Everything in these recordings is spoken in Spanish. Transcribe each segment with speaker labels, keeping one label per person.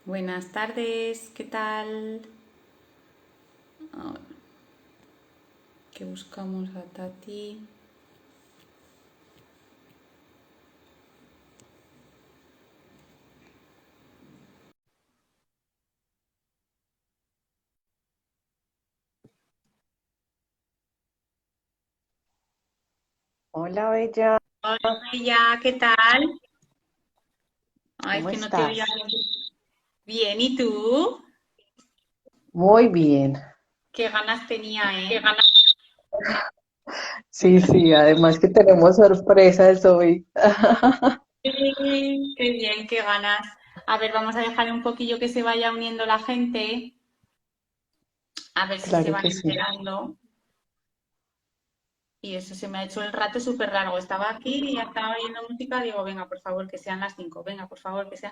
Speaker 1: Buenas tardes, ¿qué tal? Ah, que buscamos a Tati.
Speaker 2: Hola, Bella,
Speaker 1: Hola, Bella, ¿qué tal? Ay, es
Speaker 2: ¿cómo
Speaker 1: que no te oía
Speaker 2: estás?
Speaker 1: bien. Bien, ¿y tú?
Speaker 2: Muy bien.
Speaker 1: Qué ganas tenía, ¿eh?
Speaker 2: Sí, sí, además que tenemos sorpresas hoy.
Speaker 1: Sí, qué bien, qué ganas. A ver, vamos a dejar un poquillo que se vaya uniendo la gente, a ver si se
Speaker 2: Claro
Speaker 1: van
Speaker 2: que sí.
Speaker 1: enterando. Y eso se me ha hecho el rato súper largo. Estaba aquí y ya estaba oyendo música. Digo, venga, por favor, que sean las 5. Venga, por favor, que sean.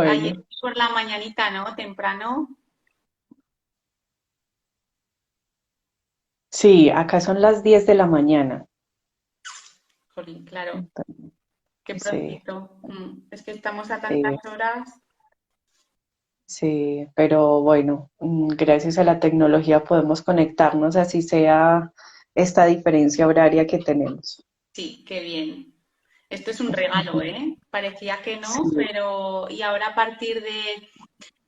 Speaker 1: Ayer
Speaker 2: Bueno,
Speaker 1: por la mañanita, ¿no? Temprano.
Speaker 2: sí, acá son las 10 de la mañana.
Speaker 1: Jolín, claro, qué
Speaker 2: Sí,
Speaker 1: prontito. Es que estamos a tantas
Speaker 2: sí,
Speaker 1: horas.
Speaker 2: sí, pero bueno, gracias a la tecnología podemos conectarnos, así sea esta diferencia horaria que tenemos.
Speaker 1: Sí, qué bien. Esto es un regalo, ¿eh? Parecía que no,
Speaker 2: Sí,
Speaker 1: pero y ahora a partir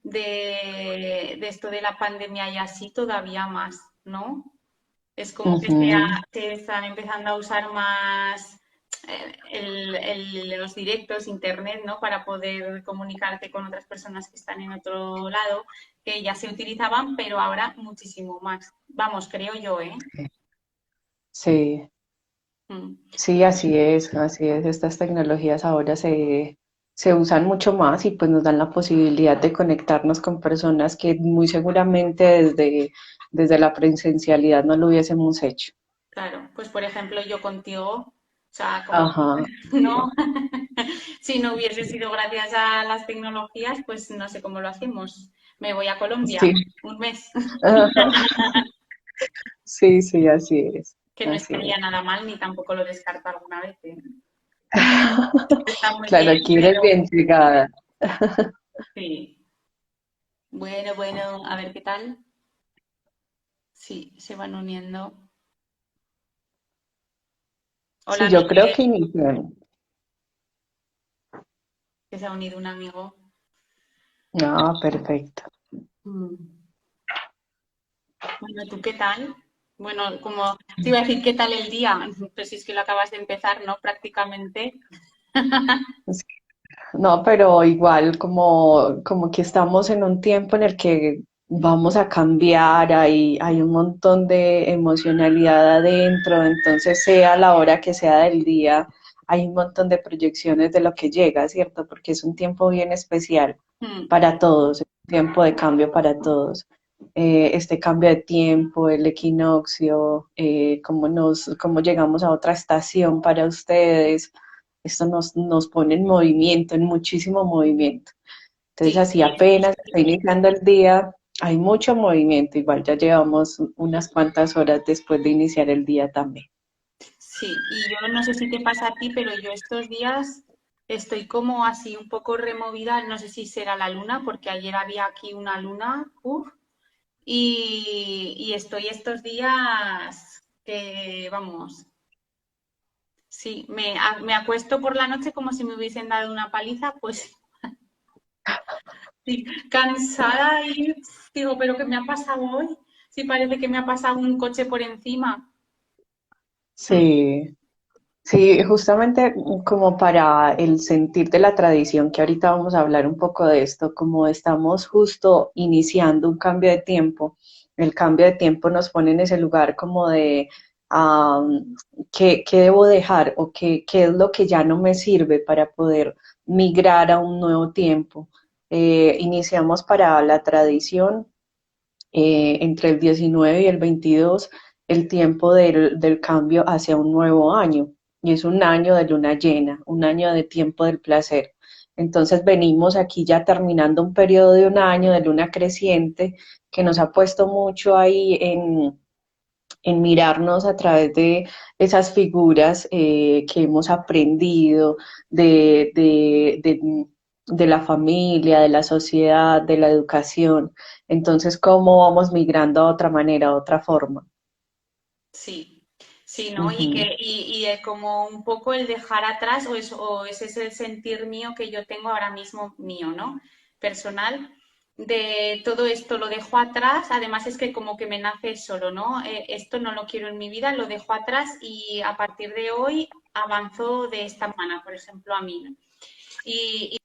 Speaker 1: de esto de la pandemia y así todavía más, ¿no? Es como que
Speaker 2: ujú,
Speaker 1: se están empezando a usar más los directos, internet, ¿no? Para poder comunicarte con otras personas que están en otro lado, que ya se utilizaban, pero ahora muchísimo más. Vamos, creo yo, ¿eh?
Speaker 2: sí.
Speaker 1: Mm.
Speaker 2: Sí, así es, así es. Estas tecnologías ahora se usan mucho más y pues nos dan la posibilidad de conectarnos con personas que muy seguramente desde la presencialidad no lo hubiésemos hecho.
Speaker 1: Claro, pues por ejemplo yo contigo, o sea, como
Speaker 2: Ajá,
Speaker 1: no, si no hubiese sido gracias a las tecnologías, pues no sé cómo lo hacemos. Me voy a Colombia
Speaker 2: sí,
Speaker 1: un mes,
Speaker 2: ajá, sí, sí, así es,
Speaker 1: que no
Speaker 2: así
Speaker 1: estaría
Speaker 2: es.
Speaker 1: nada mal ni tampoco lo descarto alguna vez. ¿Eh? Está muy
Speaker 2: Claro,
Speaker 1: bien,
Speaker 2: aquí eres
Speaker 1: pero
Speaker 2: bien llegada.
Speaker 1: sí. Bueno, bueno, a ver qué tal. Sí, se van uniendo.
Speaker 2: Sí,
Speaker 1: Hola
Speaker 2: yo creo
Speaker 1: Miguel,
Speaker 2: que iniciamos.
Speaker 1: que se ha unido un amigo.
Speaker 2: Ah, perfecto.
Speaker 1: Mm. Bueno, ¿tú qué tal? Bueno, como te iba a decir, ¿qué tal el día? Pues si es que lo acabas de empezar, ¿no? Prácticamente.
Speaker 2: No, pero igual como que estamos en un tiempo en el que vamos a cambiar, hay un montón de emocionalidad adentro, entonces sea la hora que sea del día, hay un montón de proyecciones de lo que llega, ¿cierto? Porque es un tiempo bien especial
Speaker 1: Mm,
Speaker 2: para todos, es un tiempo de cambio para todos. Este cambio de tiempo, el equinoccio, cómo llegamos a otra estación para ustedes, esto nos pone en movimiento, en muchísimo movimiento. Entonces,
Speaker 1: sí,
Speaker 2: así apenas está iniciando el día, hay mucho movimiento. Igual ya llevamos unas cuantas horas después de iniciar el día también.
Speaker 1: sí. Y yo no sé si te pasa a ti, pero yo estos días estoy como así un poco removida. No sé si será la luna, porque ayer había aquí una luna. Uf, y estoy estos días que, vamos, sí, me acuesto por la noche como si me hubiesen dado una paliza, pues sí, cansada y digo, ¿pero qué me ha pasado hoy? Sí, parece que me ha pasado un coche por encima. Mm,
Speaker 2: Sí, sí, justamente como para el sentir de la tradición, que ahorita vamos a hablar un poco de esto, como estamos justo iniciando un cambio de tiempo, el cambio de tiempo nos pone en ese lugar como de qué debo dejar o qué es lo que ya no me sirve para poder migrar a un nuevo tiempo. Iniciamos para la tradición entre el 19 y el 22 el tiempo del cambio hacia un nuevo año. Y es un año de luna llena, un año de tiempo del placer. Entonces venimos aquí ya terminando un periodo de un año de luna creciente que nos ha puesto mucho ahí en mirarnos a través de esas figuras que hemos aprendido de la familia, de la sociedad, de la educación. Entonces, ¿cómo vamos migrando a otra manera, a otra forma?
Speaker 1: Sí, sí, ¿no?
Speaker 2: Ujú,
Speaker 1: Como un poco el dejar atrás, o ese es el sentir mío que yo tengo ahora mismo mío, ¿no? Personal, de todo esto lo dejo atrás, además es que como que me nace solo, ¿no? Esto no lo quiero en mi vida, lo dejo atrás y a partir de hoy avanzo de esta manera, por ejemplo, a mí, ¿no? Y,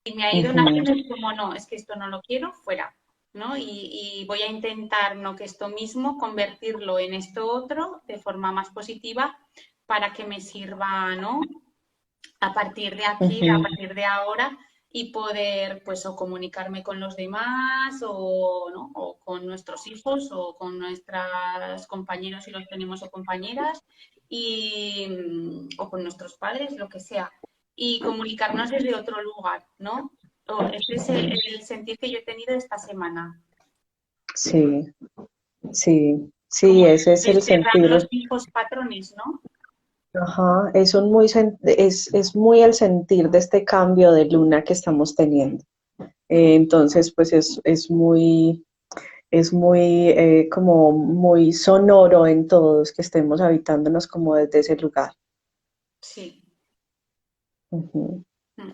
Speaker 1: y me ha ido
Speaker 2: ujú,
Speaker 1: naciendo es como, no, es que esto no lo quiero, fuera, ¿no? Y voy a intentar, ¿no? Que esto mismo, convertirlo en esto otro de forma más positiva para que me sirva, ¿no? A partir de aquí, a
Speaker 2: ujú.
Speaker 1: partir de ahora y poder, pues, o comunicarme con los demás o, ¿no? O con nuestros hijos o con nuestros compañeros si los tenemos o compañeras o con nuestros padres, lo que sea, y comunicarnos desde otro lugar, ¿no? Este es el sentir que yo he tenido esta semana,
Speaker 2: Sí, sí, sí,
Speaker 1: como
Speaker 2: ese es el
Speaker 1: desterrar
Speaker 2: sentir.
Speaker 1: los viejos patrones, ¿no?
Speaker 2: Ajá, es un muy es muy el sentir de este cambio de luna que estamos teniendo. Entonces, pues es muy como muy sonoro en todos que estemos habitándonos como desde ese lugar.
Speaker 1: Sí.
Speaker 2: Ujú.
Speaker 1: Mm.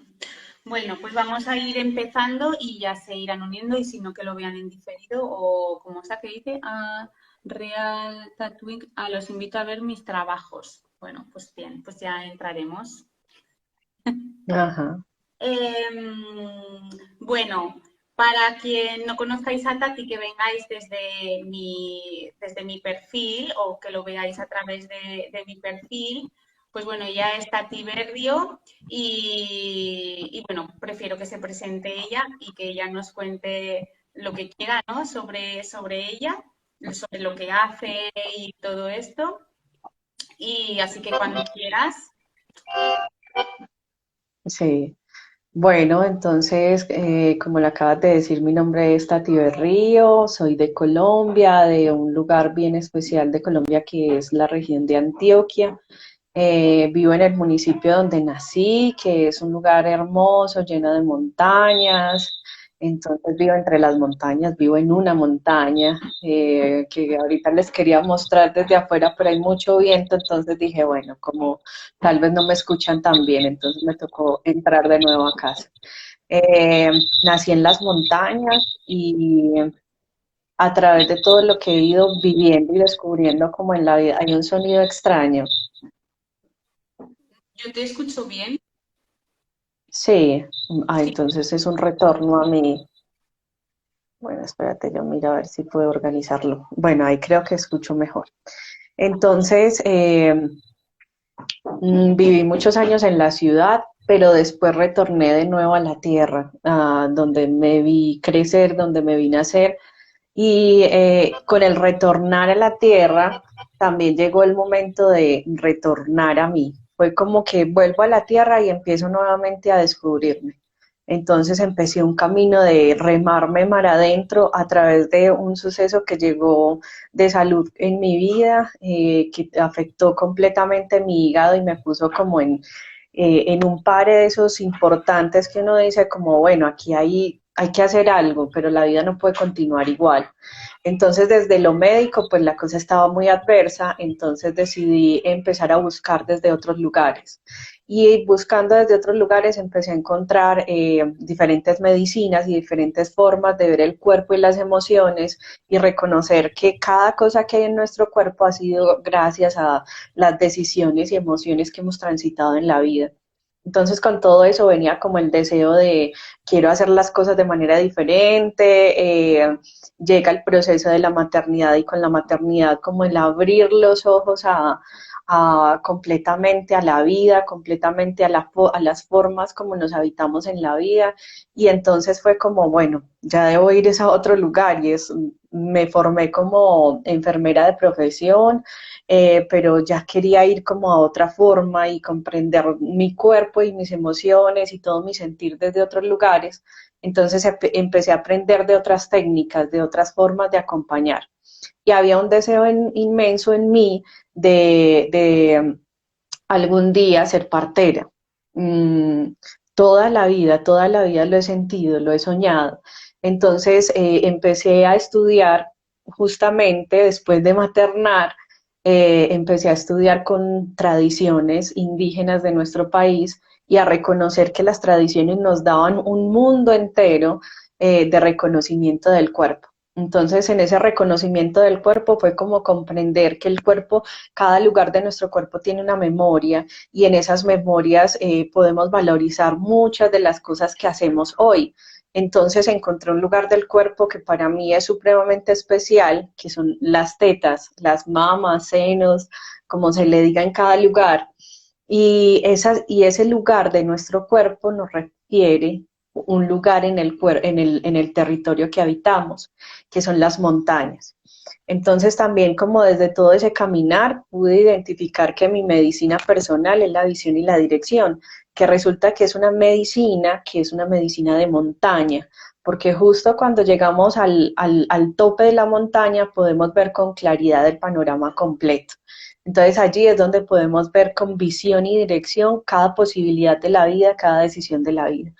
Speaker 1: Bueno, pues vamos a ir empezando y ya se irán uniendo y si no que lo vean en diferido o como sea que dice, a Real Tattooing, los invito a ver mis trabajos. Bueno, pues bien, pues ya entraremos.
Speaker 2: Ajá,
Speaker 1: Bueno, para quien no conozcáis a Tati, que vengáis desde mi perfil o que lo veáis a través de mi perfil, pues bueno, ella es Tati Berrio y bueno, prefiero que se presente ella y que ella nos cuente lo que quiera, ¿no? Sobre ella, sobre lo que hace y todo esto. Y así que cuando quieras,
Speaker 2: sí. Bueno, entonces, como le acabas de decir, mi nombre es Tati Berrío, soy de Colombia, de un lugar bien especial de Colombia que es la región de Antioquia. Vivo en el municipio donde nací, que es un lugar hermoso, lleno de montañas. Entonces vivo entre las montañas, vivo en una montaña que ahorita les quería mostrar desde afuera, pero hay mucho viento, entonces dije, bueno, como tal vez no me escuchan tan bien, entonces me tocó entrar de nuevo a casa. Nací en las montañas y a través de todo lo que he ido viviendo y descubriendo como en la vida, hay un sonido extraño.
Speaker 1: yo te escucho bien.
Speaker 2: Sí,
Speaker 1: Sí.
Speaker 2: entonces es un retorno a mí. Bueno, espérate, yo miro a ver si puedo organizarlo. Bueno, ahí creo que escucho mejor. Entonces, viví muchos años en la ciudad, pero después retorné de nuevo a la tierra, donde me vi crecer, donde me vi nacer. Y con el retornar a la tierra, también llegó el momento de retornar a mí. Fue como que vuelvo a la tierra y empiezo nuevamente a descubrirme. Entonces empecé un camino de remarme mar adentro a través de un suceso que llegó de salud en mi vida, que afectó completamente mi hígado y me puso como en un par de esos importantes que uno dice como, bueno, aquí hay que hacer algo, pero la vida no puede continuar igual. Entonces, desde lo médico, pues la cosa estaba muy adversa, entonces decidí empezar a buscar desde otros lugares. Y buscando desde otros lugares empecé a encontrar diferentes medicinas y diferentes formas de ver el cuerpo y las emociones y reconocer que cada cosa que hay en nuestro cuerpo ha sido gracias a las decisiones y emociones que hemos transitado en la vida. Entonces con todo eso venía como el deseo de quiero hacer las cosas de manera diferente, llega el proceso de la maternidad y con la maternidad como el abrir los ojos completamente a la vida, completamente a las formas como nos habitamos en la vida y entonces fue como, bueno, ya debo ir a otro lugar y me formé como enfermera de profesión, pero ya quería ir como a otra forma y comprender mi cuerpo y mis emociones y todo mi sentir desde otros lugares. Entonces empecé a aprender de otras técnicas, de otras formas de acompañar. y había un deseo inmenso en mí de algún día ser partera. Mm, toda la vida lo he sentido, lo he soñado. Entonces empecé a estudiar justamente después de maternar, empecé a estudiar con tradiciones indígenas de nuestro país y a reconocer que las tradiciones nos daban un mundo entero de reconocimiento del cuerpo. Entonces, en ese reconocimiento del cuerpo fue como comprender que el cuerpo, cada lugar de nuestro cuerpo tiene una memoria y en esas memorias podemos valorizar muchas de las cosas que hacemos hoy. Entonces encontré un lugar del cuerpo que para mí es supremamente especial, que son las tetas, las mamas, senos, como se le diga en cada lugar. Y ese lugar de nuestro cuerpo nos refiere un lugar en el territorio que habitamos, que son las montañas. Entonces también como desde todo ese caminar pude identificar que mi medicina personal es la visión y la dirección, que resulta que es una medicina de montaña, porque justo cuando llegamos al tope de la montaña podemos ver con claridad el panorama completo. Entonces allí es donde podemos ver con visión y dirección cada posibilidad de la vida, cada decisión de la vida.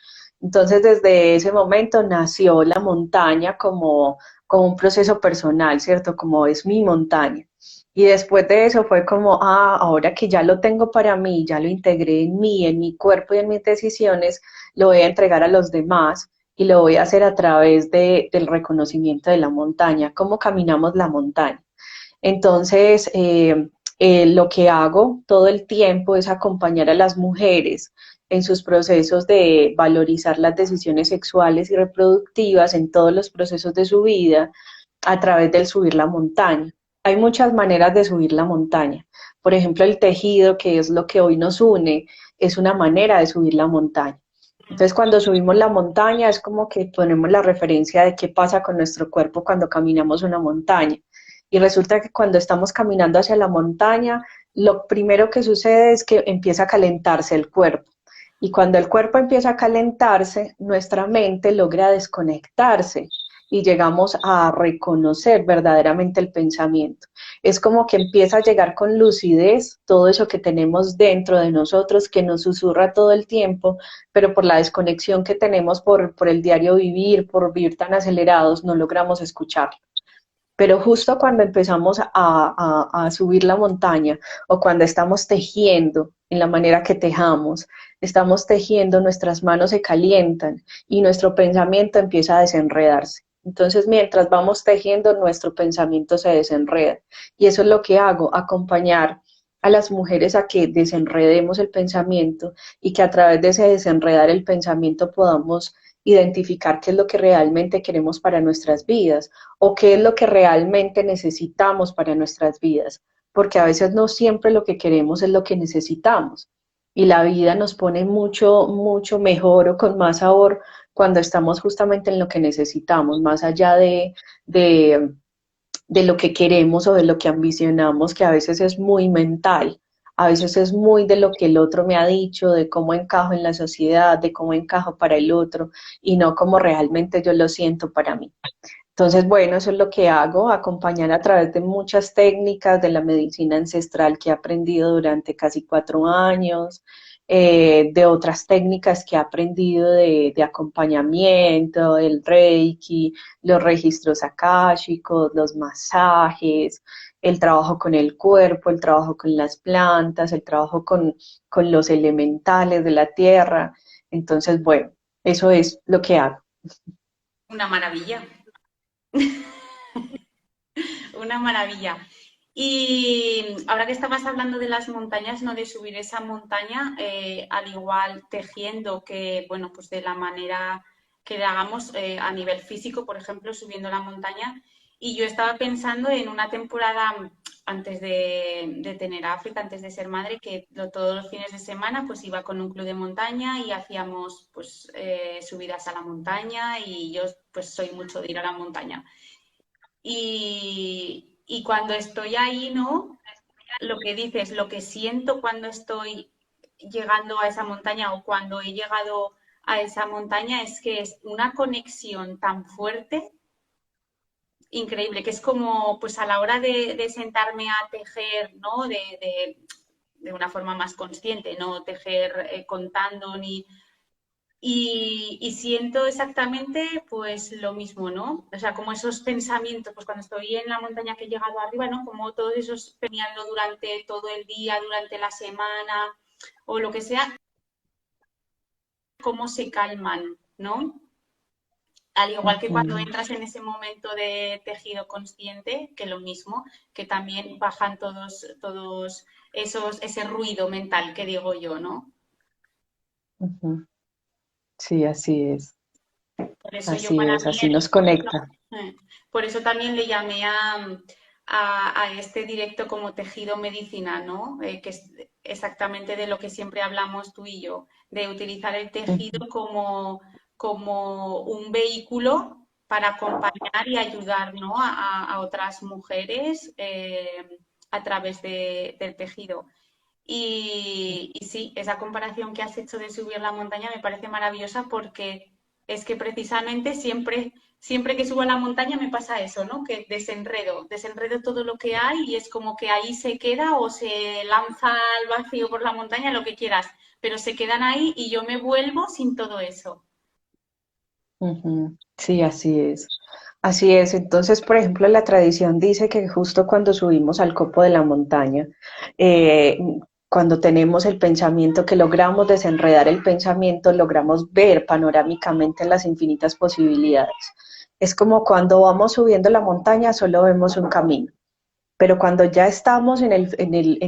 Speaker 2: Entonces desde ese momento nació la montaña como un proceso personal, ¿cierto? Como es mi montaña. Y después de eso fue como, ahora que ya lo tengo para mí, ya lo integré en mi cuerpo y en mis decisiones, lo voy a entregar a los demás y lo voy a hacer a través del reconocimiento de la montaña, cómo caminamos la montaña. Entonces, lo que hago todo el tiempo es acompañar a las mujeres en sus procesos de valorizar las decisiones sexuales y reproductivas en todos los procesos de su vida a través del subir la montaña. Hay muchas maneras de subir la montaña. Por ejemplo, el tejido, que es lo que hoy nos une, es una manera de subir la montaña. Entonces, cuando subimos la montaña, es como que ponemos la referencia de qué pasa con nuestro cuerpo cuando caminamos una montaña. Y resulta que cuando estamos caminando hacia la montaña, lo primero que sucede es que empieza a calentarse el cuerpo. Y cuando el cuerpo empieza a calentarse, nuestra mente logra desconectarse y llegamos a reconocer verdaderamente el pensamiento. Es como que empieza a llegar con lucidez todo eso que tenemos dentro de nosotros, que nos susurra todo el tiempo, pero por la desconexión que tenemos por el diario vivir, por vivir tan acelerados, no logramos escucharlo. Pero justo cuando empezamos a subir la montaña o cuando estamos tejiendo en la manera que tejamos, estamos tejiendo, nuestras manos se calientan y nuestro pensamiento empieza a desenredarse. Entonces, mientras vamos tejiendo, nuestro pensamiento se desenreda. Y eso es lo que hago, acompañar a las mujeres a que desenredemos el pensamiento y que a través de ese desenredar el pensamiento podamos identificar qué es lo que realmente queremos para nuestras vidas o qué es lo que realmente necesitamos para nuestras vidas, porque a veces no siempre lo que queremos es lo que necesitamos y la vida nos pone mucho, mucho mejor o con más sabor cuando estamos justamente en lo que necesitamos, más allá de, de lo que queremos o de lo que ambicionamos, que a veces es muy mental. A veces es muy de lo que el otro me ha dicho, de cómo encajo en la sociedad, de cómo encajo para el otro y no como realmente yo lo siento para mí. Entonces, bueno, eso es lo que hago, acompañar a través de muchas técnicas de la medicina ancestral que he aprendido durante casi 4 años, de otras técnicas que he aprendido de acompañamiento, el Reiki, los registros akáshicos, los masajes, el trabajo con el cuerpo, el trabajo con las plantas, el trabajo con los elementales de la tierra. Entonces, bueno, eso es lo que hago.
Speaker 1: Una maravilla, una maravilla. Y ahora que estabas hablando de las montañas, no de subir esa montaña, al igual tejiendo que, bueno, pues de la manera que le hagamos a nivel físico, por ejemplo, subiendo la montaña. Y yo estaba pensando en una temporada antes de tener a África, antes de ser madre, que todos los fines de semana pues iba con un club de montaña y hacíamos pues subidas a la montaña y yo pues soy mucho de ir a la montaña. Y cuando estoy ahí, ¿no? Lo que dices, lo que siento cuando estoy llegando a esa montaña o cuando he llegado a esa montaña es que es una conexión tan fuerte increíble, que es como, pues a la hora de sentarme a tejer, ¿no? De una forma más consciente, no tejer contando ni... Y siento exactamente pues lo mismo, ¿no? O sea, como esos pensamientos, pues cuando estoy en la montaña que he llegado arriba, ¿no? Como todos esos pensando durante todo el día, durante la semana o lo que sea, cómo se calman, ¿no? Al igual que cuando
Speaker 2: Ujú,
Speaker 1: entras en ese momento de tejido consciente, que lo mismo, que también bajan todos ese ruido mental que digo yo, ¿no?
Speaker 2: ujú. Sí,
Speaker 1: Por eso yo
Speaker 2: así
Speaker 1: para
Speaker 2: es,
Speaker 1: mí,
Speaker 2: así nos conecta.
Speaker 1: eh, por eso también le llamé a este directo como tejido medicina, ¿no? Que es exactamente de lo que siempre hablamos tú y yo, de utilizar el
Speaker 2: Ujú,
Speaker 1: tejido como un vehículo para acompañar y ayudar, ¿no? A otras mujeres a través del tejido. Y sí, esa comparación que has hecho de subir la montaña me parece maravillosa porque es que precisamente siempre que subo a la montaña me pasa eso, ¿no? Que desenredo todo lo que hay y es como que ahí se queda o se lanza al vacío por la montaña, lo que quieras, pero se quedan ahí y yo me vuelvo sin todo eso.
Speaker 2: ujú. Sí, así es. Así es. Entonces, por ejemplo, la tradición dice que justo cuando subimos al copo de la montaña, eh, cuando tenemos el pensamiento, que logramos desenredar el pensamiento, logramos ver panorámicamente las infinitas posibilidades. Es como cuando vamos subiendo la montaña, solo vemos un camino. Pero cuando ya estamos en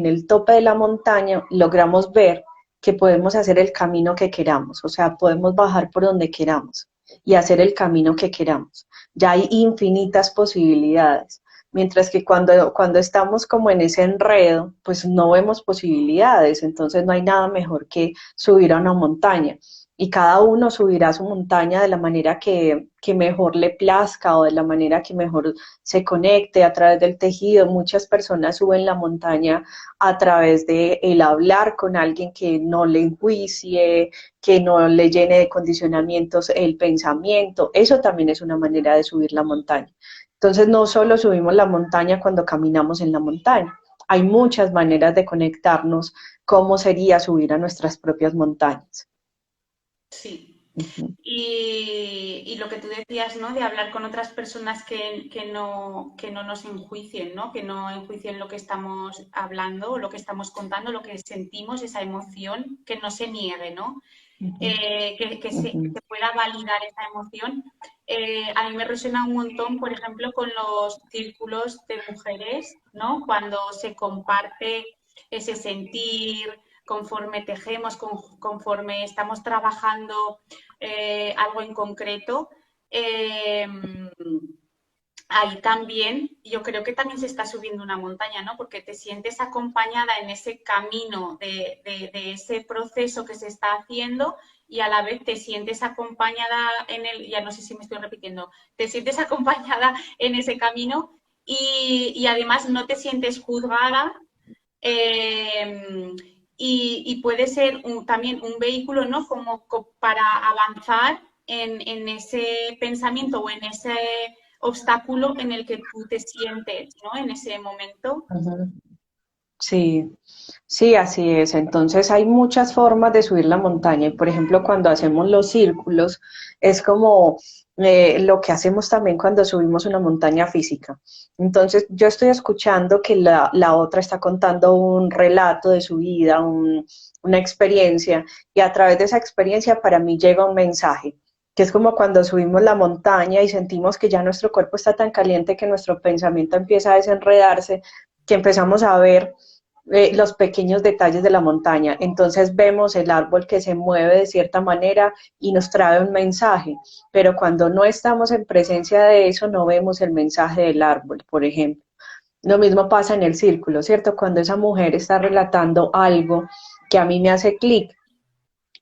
Speaker 2: el tope de la montaña, logramos ver que podemos hacer el camino que queramos, o sea, podemos bajar por donde queramos y hacer el camino que queramos. Ya hay infinitas posibilidades, mientras que cuando estamos como en ese enredo, pues no vemos posibilidades, entonces no hay nada mejor que subir a una montaña y cada uno subirá su montaña de la manera que mejor le plazca o de la manera que mejor se conecte a través del tejido. Muchas personas suben la montaña a través de el hablar con alguien que no le enjuicie, que no le llene de condicionamientos el pensamiento. Eso también es una manera de subir la montaña. Entonces, no solo subimos la montaña cuando caminamos en la montaña, hay muchas maneras de conectarnos, cómo sería subir a nuestras propias montañas.
Speaker 1: Sí.
Speaker 2: Ujú,
Speaker 1: Y lo que tú decías, ¿no? De hablar con otras personas que no nos enjuicien, ¿no? Que no enjuicien lo que estamos hablando, lo que estamos contando, lo que sentimos, esa emoción, que no se niegue, ¿no?
Speaker 2: ujú,
Speaker 1: Que
Speaker 2: ujú,
Speaker 1: se pueda validar esa emoción. A mí me resuena un montón, por ejemplo, con los círculos de mujeres, ¿no? Cuando se comparte ese sentir, conforme tejemos, conforme estamos trabajando algo en concreto. Eh, Ahí también, yo creo que también se está subiendo una montaña, ¿no? Porque te sientes acompañada en ese camino de ese proceso que se está haciendo y a la vez te sientes acompañada en el, ya no sé si me estoy repitiendo, te sientes acompañada en ese camino y además no te sientes juzgada eh, puede ser también un vehículo, ¿no? Como para avanzar en ese pensamiento o en ese obstáculo en el que tú te sientes, ¿no? En ese momento.
Speaker 2: ujú. Sí, sí, así es. Entonces hay muchas formas de subir la montaña. Y por ejemplo, cuando hacemos los círculos, es como lo que hacemos también cuando subimos una montaña física. Entonces yo estoy escuchando que la otra está contando un relato de su vida, una experiencia, y a través de esa experiencia para mí llega un mensaje, que es como cuando subimos la montaña y sentimos que ya nuestro cuerpo está tan caliente que nuestro pensamiento empieza a desenredarse, que empezamos a ver los pequeños detalles de la montaña. Entonces vemos el árbol que se mueve de cierta manera y nos trae un mensaje, pero cuando no estamos en presencia de eso, no vemos el mensaje del árbol, por ejemplo. Lo mismo pasa en el círculo, ¿cierto? Cuando esa mujer está relatando algo que a mí me hace clic,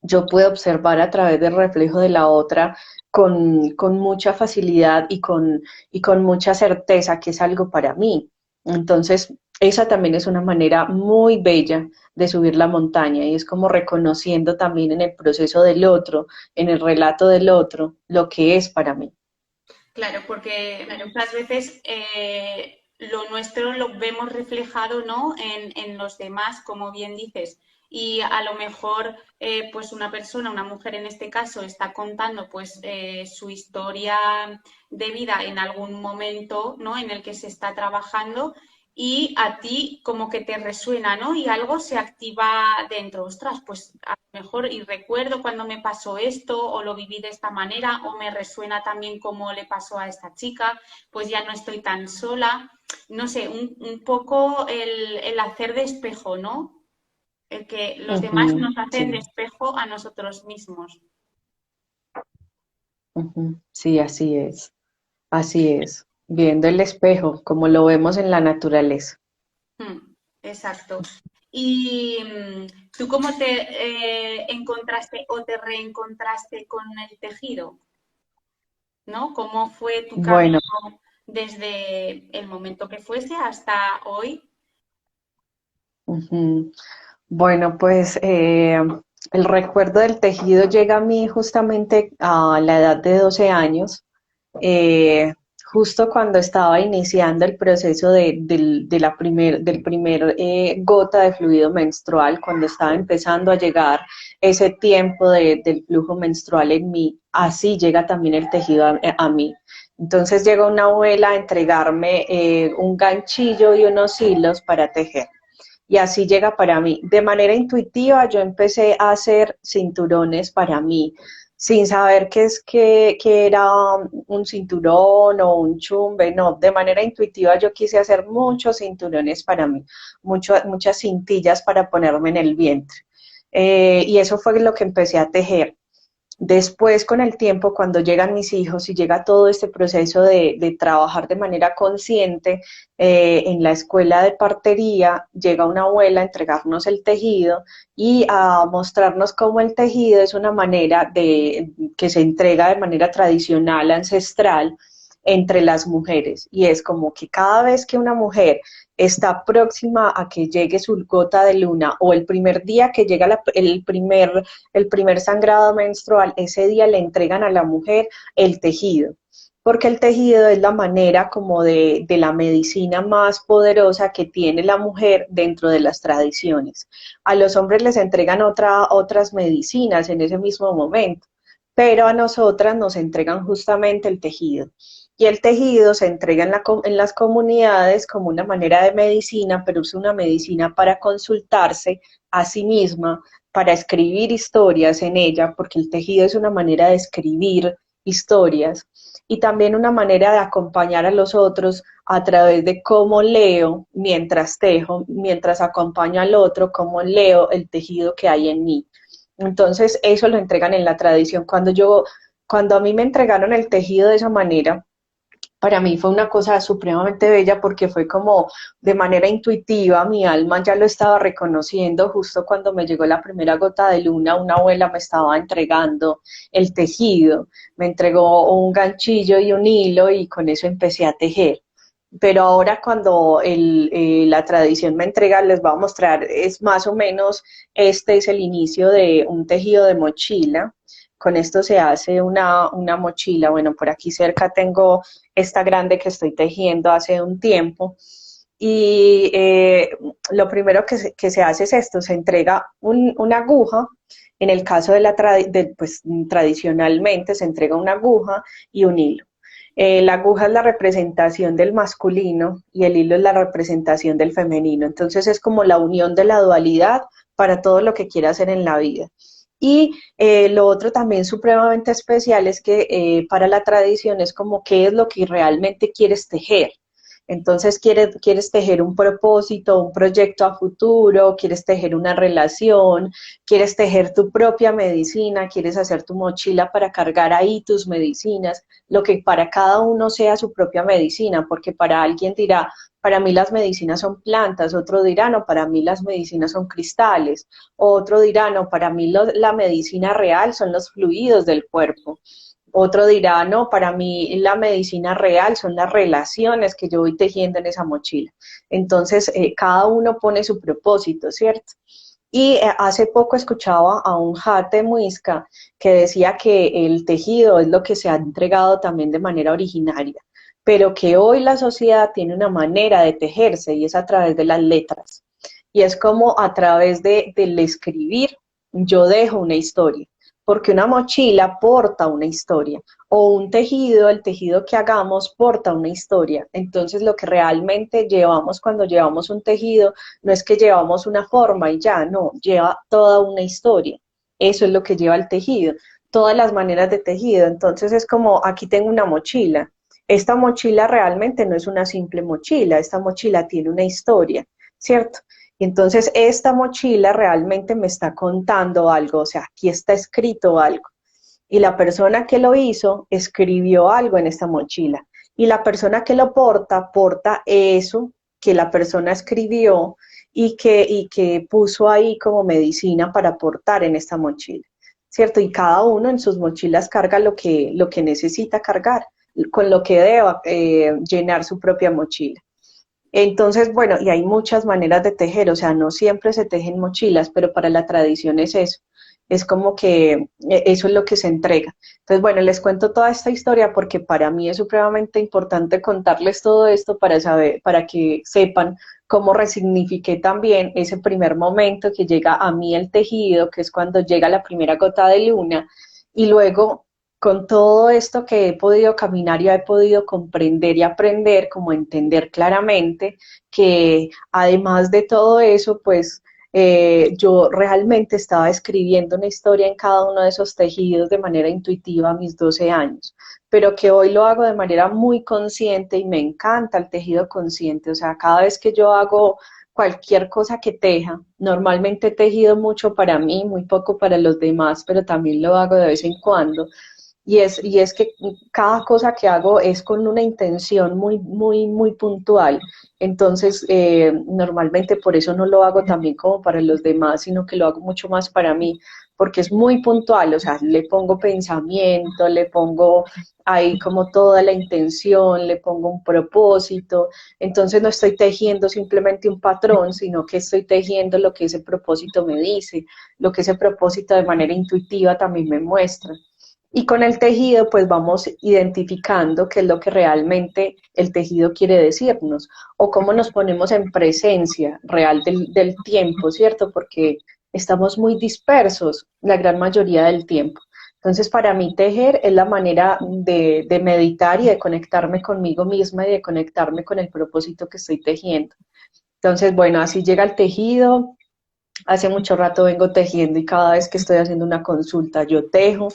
Speaker 2: yo puedo observar a través del reflejo de la otra con mucha facilidad y con mucha certeza que es algo para mí. Entonces, esa también es una manera muy bella de subir la montaña y es como reconociendo también en el proceso del otro, en el relato del otro, lo que es para mí.
Speaker 1: Claro, porque muchas veces lo nuestro lo vemos reflejado, ¿no? En los demás, como bien dices. Y a lo mejor, pues una persona, una mujer en este caso, está contando pues su historia de vida en algún momento, ¿no? En el que se está trabajando y a ti como que te resuena, ¿no? Y algo se activa dentro. Ostras, pues a lo mejor y recuerdo cuando me pasó esto o lo viví de esta manera o me resuena también cómo le pasó a esta chica, pues ya no estoy tan sola. No sé, un poco el hacer de espejo, ¿no? El que los demás
Speaker 2: Ujú,
Speaker 1: nos hacen de
Speaker 2: sí,
Speaker 1: espejo a nosotros mismos.
Speaker 2: ujú, sí, así es, viendo el espejo, como lo vemos en la naturaleza.
Speaker 1: Exacto. ¿Y tú cómo te encontraste o te reencontraste con el tejido? ¿No? ¿Cómo fue tu camino
Speaker 2: Bueno,
Speaker 1: desde el momento que fuese hasta hoy?
Speaker 2: ujú. Bueno, pues el recuerdo del tejido llega a mí justamente a la edad de 12 años, eh, justo cuando estaba iniciando el proceso del primer gota de fluido menstrual, cuando estaba empezando a llegar ese tiempo del flujo menstrual en mí, así llega también el tejido a mí. Entonces llega una abuela a entregarme un ganchillo y unos hilos para tejer y así llega para mí. De manera intuitiva yo empecé a hacer cinturones para mí, sin saber qué era un cinturón o un chumbe, no, de manera intuitiva yo quise hacer muchos cinturones para mí, muchas cintillas para ponerme en el vientre. Y eso fue lo que empecé a tejer. Después, con el tiempo, cuando llegan mis hijos y llega todo este proceso de trabajar de manera consciente en la escuela de partería, llega una abuela a entregarnos el tejido y a mostrarnos cómo el tejido es una manera que se entrega de manera tradicional, ancestral, entre las mujeres. Y es como que cada vez que una mujer está próxima a que llegue su gota de luna o el primer día que llega el primer sangrado menstrual, ese día le entregan a la mujer el tejido, porque el tejido es la manera como de la medicina más poderosa que tiene la mujer dentro de las tradiciones. A los hombres les entregan otras medicinas en ese mismo momento, pero a nosotras nos entregan justamente el tejido. Y el tejido se entrega en las comunidades como una manera de medicina, pero es una medicina para consultarse a sí misma, para escribir historias en ella, porque el tejido es una manera de escribir historias y también una manera de acompañar a los otros a través de cómo leo mientras tejo, mientras acompaño al otro, cómo leo el tejido que hay en mí. Entonces, eso lo entregan en la tradición. Cuando a mí me entregaron el tejido de esa manera, para mí fue una cosa supremamente bella porque fue como de manera intuitiva, mi alma ya lo estaba reconociendo justo cuando me llegó la primera gota de luna, una abuela me estaba entregando el tejido, me entregó un ganchillo y un hilo y con eso empecé a tejer. Pero ahora cuando la tradición me entrega, les voy a mostrar, es más o menos, este es el inicio de un tejido de mochila. Con esto se hace una mochila. Bueno, por aquí cerca tengo esta grande que estoy tejiendo hace un tiempo. Y lo primero que se hace es esto, se entrega una aguja, en el caso pues, tradicionalmente se entrega una aguja y un hilo. La aguja es la representación del masculino y el hilo es la representación del femenino. Entonces es como la unión de la dualidad para todo lo que quiera hacer en la vida. Y lo otro también supremamente especial es que para la tradición es como qué es lo que realmente quieres tejer. Entonces, quieres tejer un propósito, un proyecto a futuro, quieres tejer una relación, quieres tejer tu propia medicina, quieres hacer tu mochila para cargar ahí tus medicinas, lo que para cada uno sea su propia medicina, porque para alguien dirá, para mí las medicinas son plantas, otro dirá, no, para mí las medicinas son cristales, otro dirá, no, para mí la medicina real son los fluidos del cuerpo. Otro dirá, no, para mí la medicina real son las relaciones que yo voy tejiendo en esa mochila. Entonces, cada uno pone su propósito, ¿cierto? Y hace poco escuchaba a un Jate Muisca que decía que el tejido es lo que se ha entregado también de manera originaria, pero que hoy la sociedad tiene una manera de tejerse y es a través de las letras. Y es como a través del escribir, yo dejo una historia, porque una mochila porta una historia, o un tejido, el tejido que hagamos porta una historia. Entonces lo que realmente llevamos cuando llevamos un tejido no es que llevamos una forma y ya, no, lleva toda una historia. Eso es lo que lleva el tejido, todas las maneras de tejido. Entonces es como, aquí tengo una mochila. Esta mochila realmente no es una simple mochila, esta mochila tiene una historia, ¿cierto? Y entonces esta mochila realmente me está contando algo, o sea, aquí está escrito algo. Y la persona que lo hizo escribió algo en esta mochila. Y la persona que lo porta, porta eso que la persona escribió y que puso ahí como medicina para portar en esta mochila, ¿cierto? Y cada uno en sus mochilas carga lo que necesita cargar, con lo que deba llenar su propia mochila. Entonces, bueno, y hay muchas maneras de tejer, o sea, no siempre se tejen mochilas, pero para la tradición es eso, es como que eso es lo que se entrega. Entonces, bueno, les cuento toda esta historia porque para mí es supremamente importante contarles todo esto para saber, para que sepan cómo resignifiqué también ese primer momento que llega a mí el tejido, que es cuando llega la primera gota de luna, y luego con todo esto que he podido caminar y he podido comprender y aprender, como entender claramente que además de todo eso, pues yo realmente estaba escribiendo una historia en cada uno de esos tejidos de manera intuitiva a mis 12 años, pero que hoy lo hago de manera muy consciente y me encanta el tejido consciente, o sea, cada vez que yo hago cualquier cosa que teja, normalmente he tejido mucho para mí, muy poco para los demás, pero también lo hago de vez en cuando, y es que cada cosa que hago es con una intención muy, muy, muy puntual. Entonces, normalmente por eso no lo hago también como para los demás, sino que lo hago mucho más para mí, porque es muy puntual, o sea, le pongo pensamiento, le pongo ahí como toda la intención, le pongo un propósito. Entonces no estoy tejiendo simplemente un patrón, sino que estoy tejiendo lo que ese propósito me dice, lo que ese propósito de manera intuitiva también me muestra. Y con el tejido, pues vamos identificando qué es lo que realmente el tejido quiere decirnos o cómo nos ponemos en presencia real del tiempo, ¿cierto? Porque estamos muy dispersos la gran mayoría del tiempo. Entonces, para mí, tejer es la manera de meditar y de conectarme conmigo misma y de conectarme con el propósito que estoy tejiendo. Entonces, bueno, así llega el tejido. Hace mucho rato vengo tejiendo y cada vez que estoy haciendo una consulta yo tejo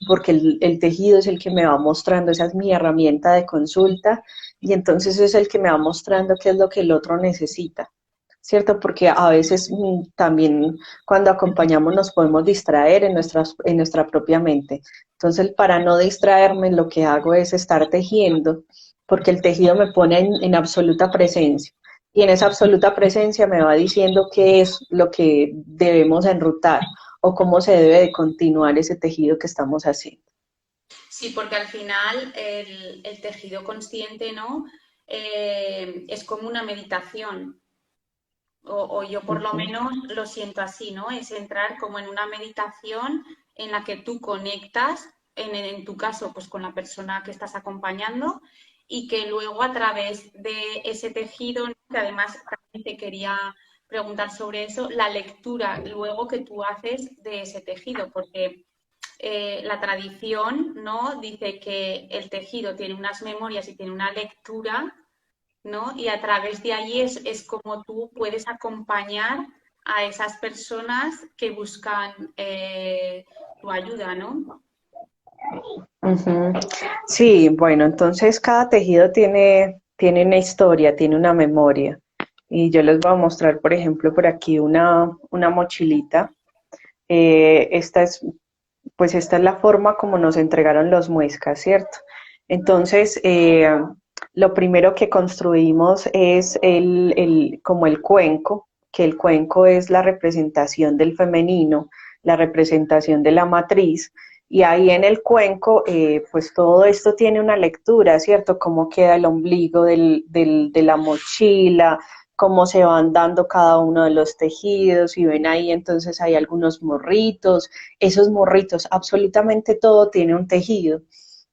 Speaker 2: porque el tejido es el que me va mostrando, esa es mi herramienta de consulta y entonces es el que me va mostrando qué es lo que el otro necesita, ¿cierto? Porque a veces también cuando acompañamos nos podemos distraer en nuestra propia mente. Entonces, para no distraerme, lo que hago es estar tejiendo, porque el tejido me pone en absoluta presencia. Y en esa absoluta presencia me va diciendo qué es lo que debemos enrutar o cómo se debe de continuar ese tejido que estamos haciendo.
Speaker 1: Sí, porque al final el tejido consciente, ¿no? Es como una meditación. O yo por lo
Speaker 2: Ujú.
Speaker 1: menos lo siento así, ¿no? Es entrar como en una meditación en la que tú conectas, en tu caso, pues con la persona que estás acompañando y que luego a través de ese tejido, ¿no? Que además también te quería preguntar sobre eso, la lectura luego que tú haces de ese tejido, porque la tradición, ¿no? Dice que el tejido tiene unas memorias y tiene una lectura, ¿no? Y a través de allí es como tú puedes acompañar a esas personas que buscan tu ayuda, ¿no?
Speaker 2: Ujú. Sí, bueno, entonces cada tejido tiene una historia, tiene una memoria. Y yo les voy a mostrar, por ejemplo, por aquí una mochilita. Esta es, pues esta es la forma como nos entregaron los muescas, ¿cierto? Entonces, lo primero que construimos es como el cuenco, que el cuenco es la representación del femenino, la representación de la matriz, y ahí en el cuenco, pues todo esto tiene una lectura, ¿cierto? Cómo queda el ombligo de la mochila, cómo se van dando cada uno de los tejidos y ven ahí entonces hay algunos morritos, esos morritos, absolutamente todo tiene un tejido.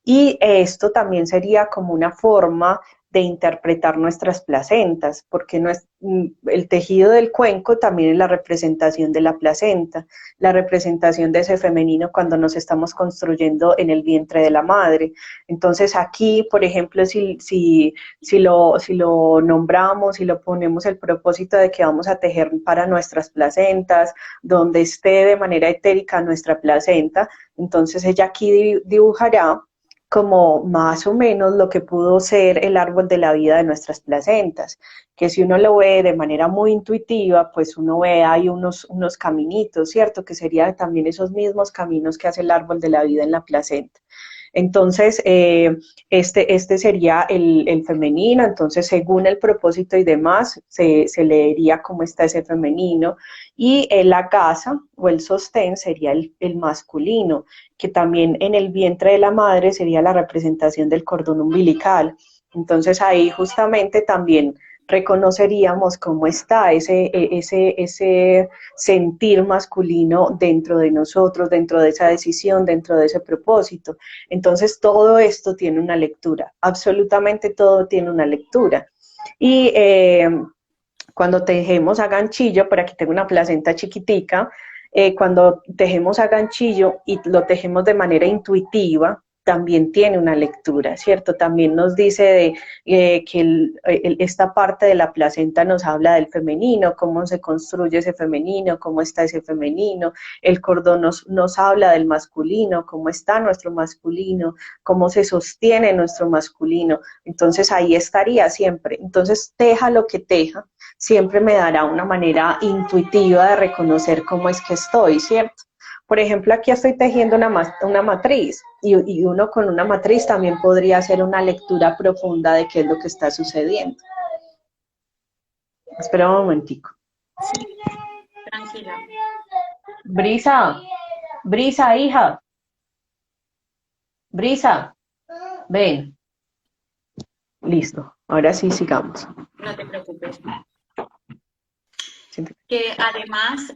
Speaker 2: Y esto también sería como una forma de interpretar nuestras placentas, porque el tejido del cuenco también es la representación de la placenta, la representación de ese femenino cuando nos estamos construyendo en el vientre de la madre. Entonces aquí, por ejemplo, si lo nombramos, si lo ponemos el propósito de que vamos a tejer para nuestras placentas, donde esté de manera etérica nuestra placenta, entonces ella aquí dibujará como más o menos lo que pudo ser el árbol de la vida de nuestras placentas, que si uno lo ve de manera muy intuitiva, pues uno ve ahí unos caminitos, ¿cierto? Que serían también esos mismos caminos que hace el árbol de la vida en la placenta. Entonces, este sería el femenino, entonces según el propósito y demás, se leería cómo está ese femenino, y la casa o el sostén sería el masculino, que también en el vientre de la madre sería la representación del cordón umbilical. Entonces ahí justamente también reconoceríamos cómo está ese sentir masculino dentro de nosotros, dentro de esa decisión, dentro de ese propósito. Entonces todo esto tiene una lectura, absolutamente todo tiene una lectura. Y cuando tejemos a ganchillo, por aquí tengo una placenta chiquitica, cuando tejemos a ganchillo y lo tejemos de manera intuitiva, también tiene una lectura, ¿cierto? También nos dice que esta parte de la placenta nos habla del femenino, cómo se construye ese femenino, cómo está ese femenino, el cordón nos habla del masculino, cómo está nuestro masculino, cómo se sostiene nuestro masculino, entonces ahí estaría siempre. Entonces teja lo que teja, siempre me dará una manera intuitiva de reconocer cómo es que estoy, ¿cierto? Por ejemplo, aquí estoy tejiendo una matriz y uno con una matriz también podría hacer una lectura profunda de qué es lo que está sucediendo. Espera un momentico.
Speaker 1: Sí, tranquila.
Speaker 2: Brisa, Brisa, hija. Brisa, ven. Listo, ahora sí sigamos.
Speaker 1: No te preocupes.
Speaker 2: Siéntate.
Speaker 1: Que además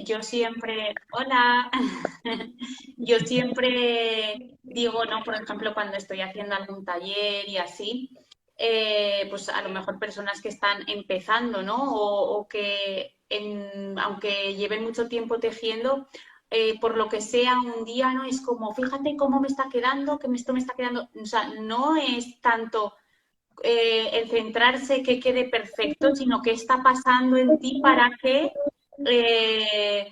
Speaker 1: yo siempre, hola, yo siempre digo, ¿no? Por ejemplo, cuando estoy haciendo algún taller y así, pues a lo mejor personas que están empezando, ¿no? O que aunque lleven mucho tiempo tejiendo, por lo que sea un día, ¿no? Es como, fíjate cómo me está quedando, que esto me está quedando, o sea, no es tanto el centrarse que quede perfecto, sino qué está pasando en ti eh,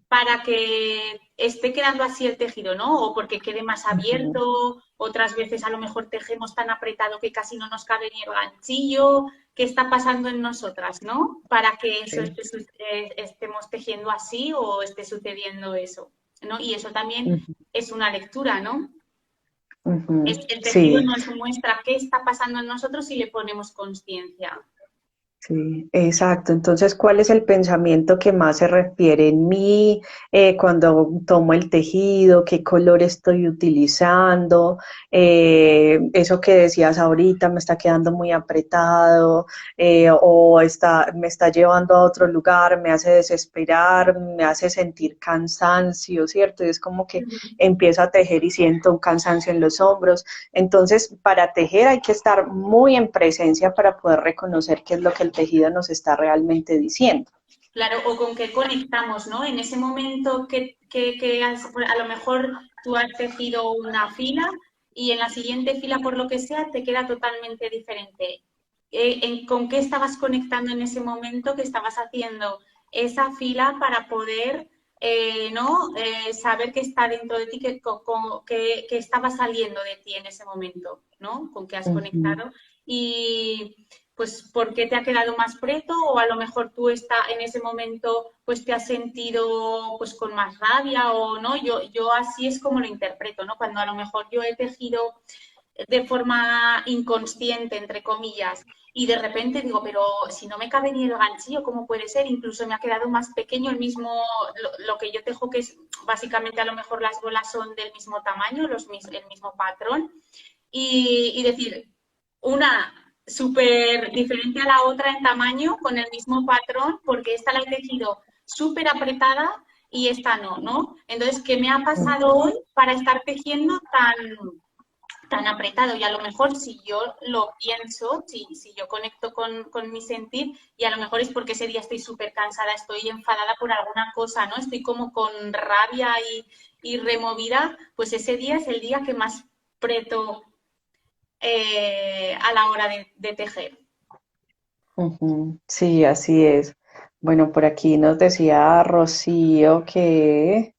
Speaker 1: para que esté quedando así el tejido, ¿no? O porque quede más abierto, otras veces a lo mejor tejemos tan apretado que casi no nos cabe ni el ganchillo, ¿qué está pasando en nosotras, ¿no? Para que eso
Speaker 2: Sí.
Speaker 1: estemos tejiendo así o esté sucediendo eso, ¿no? Y eso también
Speaker 2: Ujú,
Speaker 1: es una lectura, ¿no?
Speaker 2: ujú.
Speaker 1: El tejido
Speaker 2: Sí,
Speaker 1: nos muestra qué está pasando en nosotros si le ponemos conciencia.
Speaker 2: sí, exacto. Entonces, ¿cuál es el pensamiento que más se refiere en mí cuando tomo el tejido? ¿Qué color estoy utilizando? Eso que decías ahorita me está quedando muy apretado me está llevando a otro lugar, me hace desesperar, me hace sentir cansancio, ¿cierto? Y es como que empiezo a tejer y siento un cansancio en los hombros. Entonces, para tejer hay que estar muy en presencia para poder reconocer qué es lo que el tejido nos está realmente diciendo.
Speaker 1: Claro, o con qué conectamos, ¿no? En ese momento a lo mejor tú has tejido una fila y en la siguiente fila, por lo que sea, te queda totalmente diferente. ¿Con qué estabas conectando en ese momento que estabas haciendo esa fila para poder, ¿no? Saber qué está dentro de ti, que estaba saliendo de ti en ese momento, ¿no? Con qué has
Speaker 2: Uh -huh.
Speaker 1: conectado. Y pues porque te ha quedado más preto o a lo mejor tú en ese momento pues te has sentido pues con más rabia o no, yo así es como lo interpreto, ¿no? Cuando a lo mejor yo he tejido de forma inconsciente, entre comillas, y de repente digo, pero si no me cabe ni el ganchillo, ¿cómo puede ser? Incluso me ha quedado más pequeño el mismo, lo que yo tejo, que es básicamente a lo mejor las bolas son del mismo tamaño, el mismo patrón, y decir, una, súper diferente a la otra en tamaño, con el mismo patrón, porque esta la he tejido súper apretada y esta no, ¿no? Entonces, ¿qué me ha pasado hoy para estar tejiendo tan apretado? Y a lo mejor si yo lo pienso, si yo conecto con mi sentir, y a lo mejor es porque ese día estoy súper cansada, estoy enfadada por alguna cosa, ¿no? Estoy como con rabia y removida, pues ese día es el día que más preto a la hora de tejer.
Speaker 2: Ujú, sí, así es. Bueno, por aquí nos decía Rocío que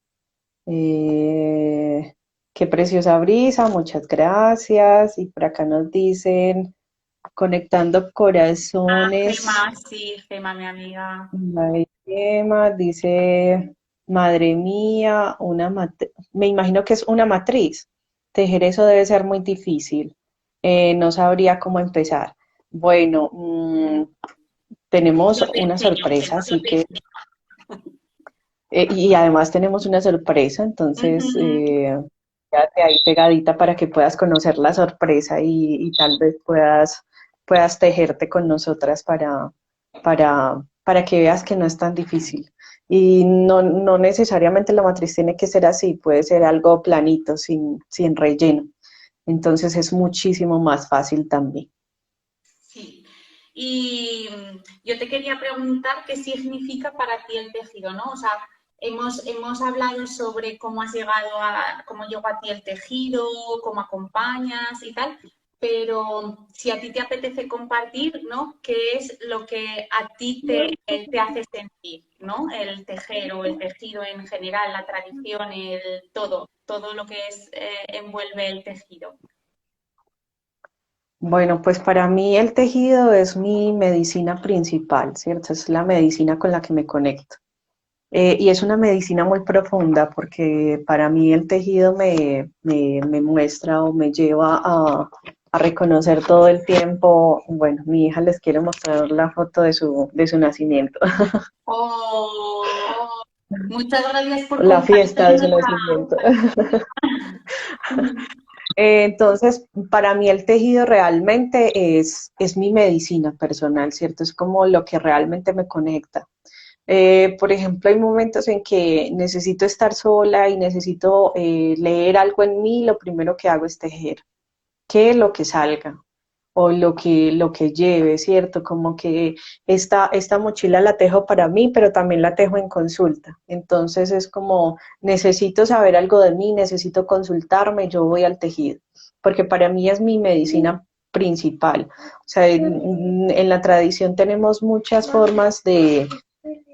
Speaker 2: qué preciosa brisa, muchas gracias. Y por acá nos dicen, conectando
Speaker 1: Ah,
Speaker 2: corazones,
Speaker 1: Gema, sí, Gema, mi amiga.
Speaker 2: la Emma dice, madre mía, me imagino que es una matriz. Tejer eso debe ser muy difícil. No sabría cómo empezar. Bueno, tenemos
Speaker 1: Yo te
Speaker 2: una
Speaker 1: enseño,
Speaker 2: sorpresa,
Speaker 1: Gema, yo
Speaker 2: así
Speaker 1: te
Speaker 2: que,
Speaker 1: enseño.
Speaker 2: y además tenemos una sorpresa, entonces
Speaker 1: Ujú.
Speaker 2: quédate ahí pegadita para que puedas conocer la sorpresa y tal vez puedas tejerte con nosotras para que veas que no es tan difícil. Y no necesariamente la matriz tiene que ser así, puede ser algo planito, sin relleno. Entonces es muchísimo más fácil también.
Speaker 1: Sí. Y yo te quería preguntar qué significa para ti el tejido, ¿no? O sea, hemos hablado sobre cómo has llegado cómo llegó a ti el tejido, cómo acompañas y tal, pero si a ti te apetece compartir, ¿no? ¿Qué es lo que a ti te hace sentir, ¿no? El tejer o el tejido en general, la tradición, todo lo que envuelve el tejido.
Speaker 2: Bueno, pues para mí el tejido es mi medicina principal, ¿cierto? Es la medicina con la que me conecto. Y es una medicina muy profunda porque para mí el tejido me muestra o me lleva a reconocer todo el tiempo. Bueno, mi hija les quiere mostrar la foto de su nacimiento,
Speaker 1: Oh, muchas gracias por
Speaker 2: la fiesta de su
Speaker 1: compartirnos.
Speaker 2: nacimiento. Entonces, para mí el tejido realmente es mi medicina personal, ¿cierto? Es como lo que realmente me conecta. Por ejemplo, hay momentos en que necesito estar sola y necesito leer algo en mí, lo primero que hago es tejer, que lo que salga o lo que lleve, ¿cierto? Como que esta mochila la tejo para mí, pero también la tejo en consulta. Entonces es como, necesito saber algo de mí, necesito consultarme, yo voy al tejido, porque para mí es mi medicina principal. O sea, en la tradición tenemos muchas formas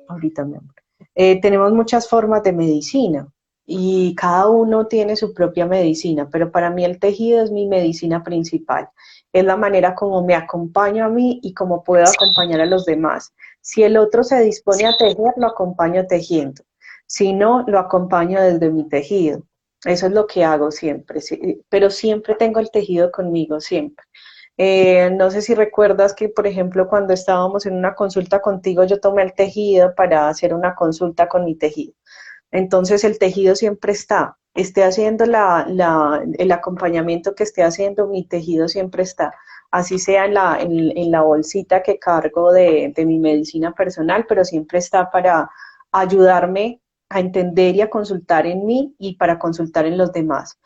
Speaker 2: ahorita mi amor, tenemos muchas formas de medicina y cada uno tiene su propia medicina, pero para mí el tejido es mi medicina principal. Es la manera como me acompaño a mí y como puedo acompañar a los demás. Si el otro se dispone a tejer, lo acompaño tejiendo. Si no, lo acompaño desde mi tejido. Eso es lo que hago siempre, sí, pero siempre tengo el tejido conmigo, siempre. No sé si recuerdas que, por ejemplo, cuando estábamos en una consulta contigo, yo tomé el tejido para hacer una consulta con mi tejido. Entonces el tejido siempre está, esté haciendo el acompañamiento que esté haciendo, mi tejido siempre está. Así sea en la bolsita que cargo de mi medicina personal, pero siempre está para ayudarme a entender y a consultar en mí y para consultar en los demás.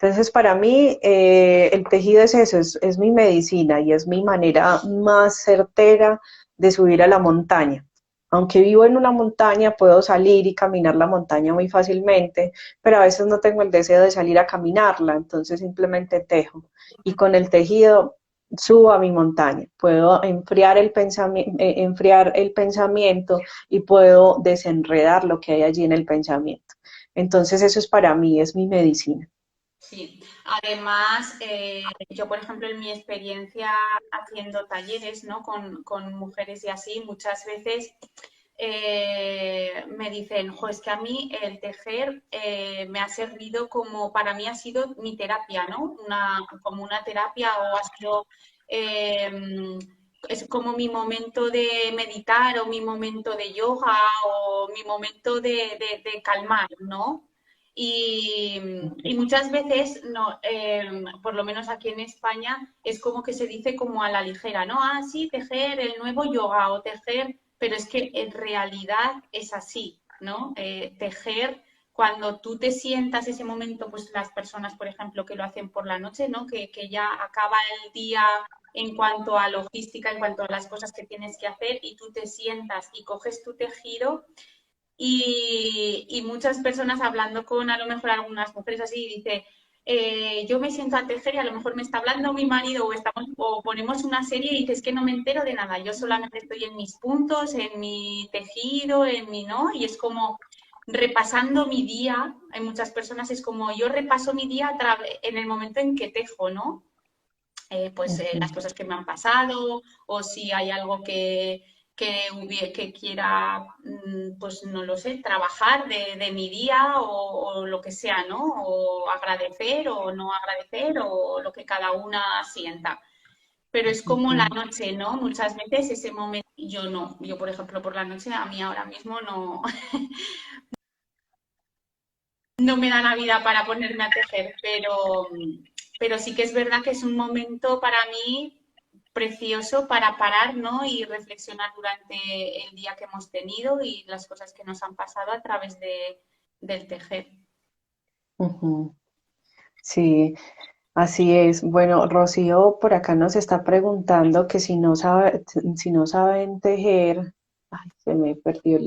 Speaker 2: Entonces, para mí, el tejido es eso, es mi medicina y es mi manera más certera de subir a la montaña. Aunque vivo en una montaña, puedo salir y caminar la montaña muy fácilmente, pero a veces no tengo el deseo de salir a caminarla, entonces simplemente tejo. Y con el tejido subo a mi montaña, puedo enfriar el pensamiento y puedo desenredar lo que hay allí en el pensamiento. Entonces eso es para mí, es mi medicina.
Speaker 1: Sí, además, yo, por ejemplo, en mi experiencia haciendo talleres, ¿no? Con mujeres y así, muchas veces me dicen, jo, es que a mí el tejer me ha servido como, para mí ha sido mi terapia, ¿no? Como una terapia o ha sido, eh, es como mi momento de meditar o mi momento de yoga o mi momento de calmar, ¿no? Y muchas veces, no, por lo menos aquí en España, es como que se dice como a la ligera, ¿no? Ah, sí, tejer el nuevo yoga o tejer, pero es que en realidad es así, ¿no? Tejer, cuando tú te sientas ese momento, pues las personas, por ejemplo, que lo hacen por la noche, ¿no? Que ya acaba el día en cuanto a logística, en cuanto a las cosas que tienes que hacer y tú te sientas y coges tu tejido y muchas personas hablando con a lo mejor algunas mujeres así, dice, yo me siento a tejer y a lo mejor me está hablando mi marido o ponemos una serie y dices que no me entero de nada, yo solamente estoy en mis puntos, en mi tejido, en mi, ¿no? Y es como repasando mi día, hay muchas personas, es como yo repaso mi día en el momento en que tejo, ¿no? Las cosas que me han pasado o si hay algo que quiera, pues no lo sé, trabajar de mi día o lo que sea, ¿no? O agradecer o no agradecer o lo que cada una sienta. Pero es como la noche, ¿no? Muchas veces ese momento, yo no, yo por ejemplo por la noche a mí ahora mismo no, no me da la vida para ponerme a tejer, pero sí que es verdad que es un momento para mí precioso para parar, ¿no? Y reflexionar durante el día que hemos tenido y las cosas que nos han pasado a través del tejer.
Speaker 2: Ujú. Sí, así es. Bueno, Rocío por acá nos está preguntando que si no saben tejer, ay, se me perdió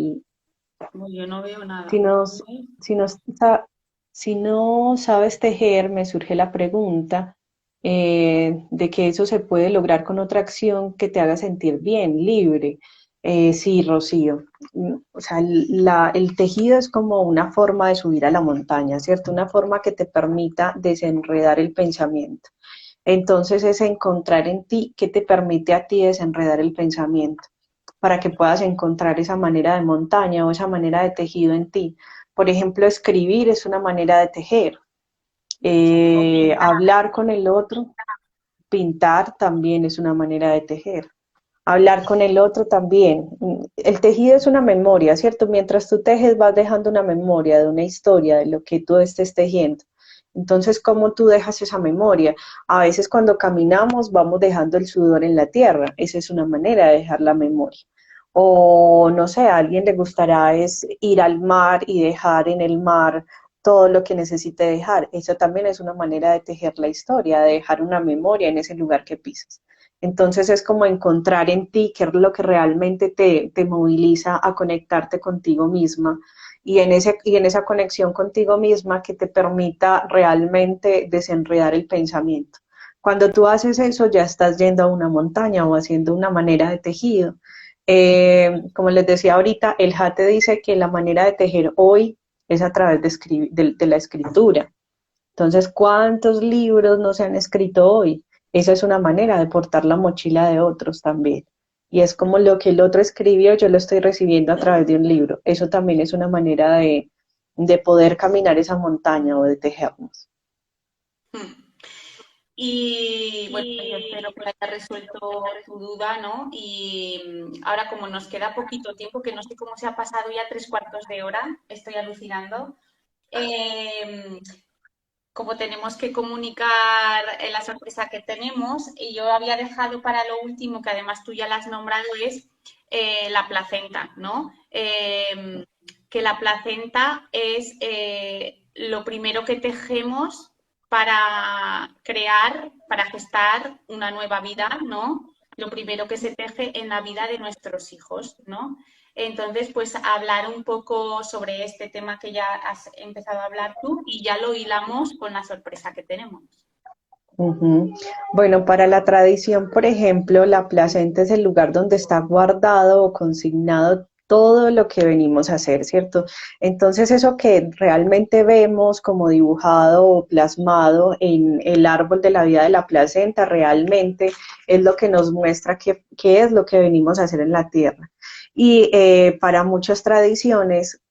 Speaker 1: Uy, yo no veo
Speaker 2: si
Speaker 1: nada.
Speaker 2: no, si no, si no sabes tejer, me surge la pregunta de que eso se puede lograr con otra acción que te haga sentir bien, libre. Sí, Rocío. O sea, el tejido es como una forma de subir a la montaña, ¿cierto? Una forma que te permita desenredar el pensamiento. Entonces es encontrar en ti qué te permite a ti desenredar el pensamiento para que puedas encontrar esa manera de montaña o esa manera de tejido en ti. Por ejemplo, escribir es una manera de tejer.
Speaker 1: O pintar.
Speaker 2: Hablar con el otro, pintar también es una manera de tejer. Hablar con el otro también. El tejido es una memoria, ¿cierto? Mientras tú tejes vas dejando una memoria de una historia de lo que tú estés tejiendo. Entonces, ¿cómo tú dejas esa memoria? A veces cuando caminamos vamos dejando el sudor en la tierra. Esa es una manera de dejar la memoria. O no sé, a alguien le gustará es ir al mar y dejar en el mar todo lo que necesite dejar. Eso también es una manera de tejer la historia, de dejar una memoria en ese lugar que pisas. Entonces es como encontrar en ti qué es lo que realmente te moviliza a conectarte contigo misma y en esa conexión contigo misma que te permita realmente desenredar el pensamiento. Cuando tú haces eso ya estás yendo a una montaña o haciendo una manera de tejido. Como les decía ahorita, el Jate dice que la manera de tejer hoy es a través de la escritura. Entonces, ¿cuántos libros no se han escrito hoy? Esa es una manera de portar la mochila de otros también. Y es como lo que el otro escribió, yo lo estoy recibiendo a través de un libro. Eso también es una manera de poder caminar esa montaña o de tejernos.
Speaker 1: Y bueno, yo espero que haya resuelto tu duda, ¿no? Y ahora como nos queda poquito tiempo, que no sé cómo se ha pasado ya 3 cuartos de hora, estoy alucinando. eh, Como tenemos que comunicar la sorpresa que tenemos, y yo había dejado para lo último, que además tú ya la has nombrado, es la placenta, ¿no? Que la placenta es lo primero que tejemos para crear, para gestar una nueva vida, ¿no? Lo primero que se teje en la vida de nuestros hijos, ¿no? Entonces, pues hablar un poco sobre este tema que ya has empezado a hablar tú y ya lo hilamos con la sorpresa que tenemos.
Speaker 2: Ujú. Bueno, para la tradición, por ejemplo, la placenta es el lugar donde está guardado o consignado todo lo que venimos a hacer, ¿cierto? Entonces, eso que realmente vemos como dibujado o plasmado en el árbol de la vida de la placenta, realmente es lo que nos muestra qué es lo que venimos a hacer en la tierra. Y para muchas tradiciones,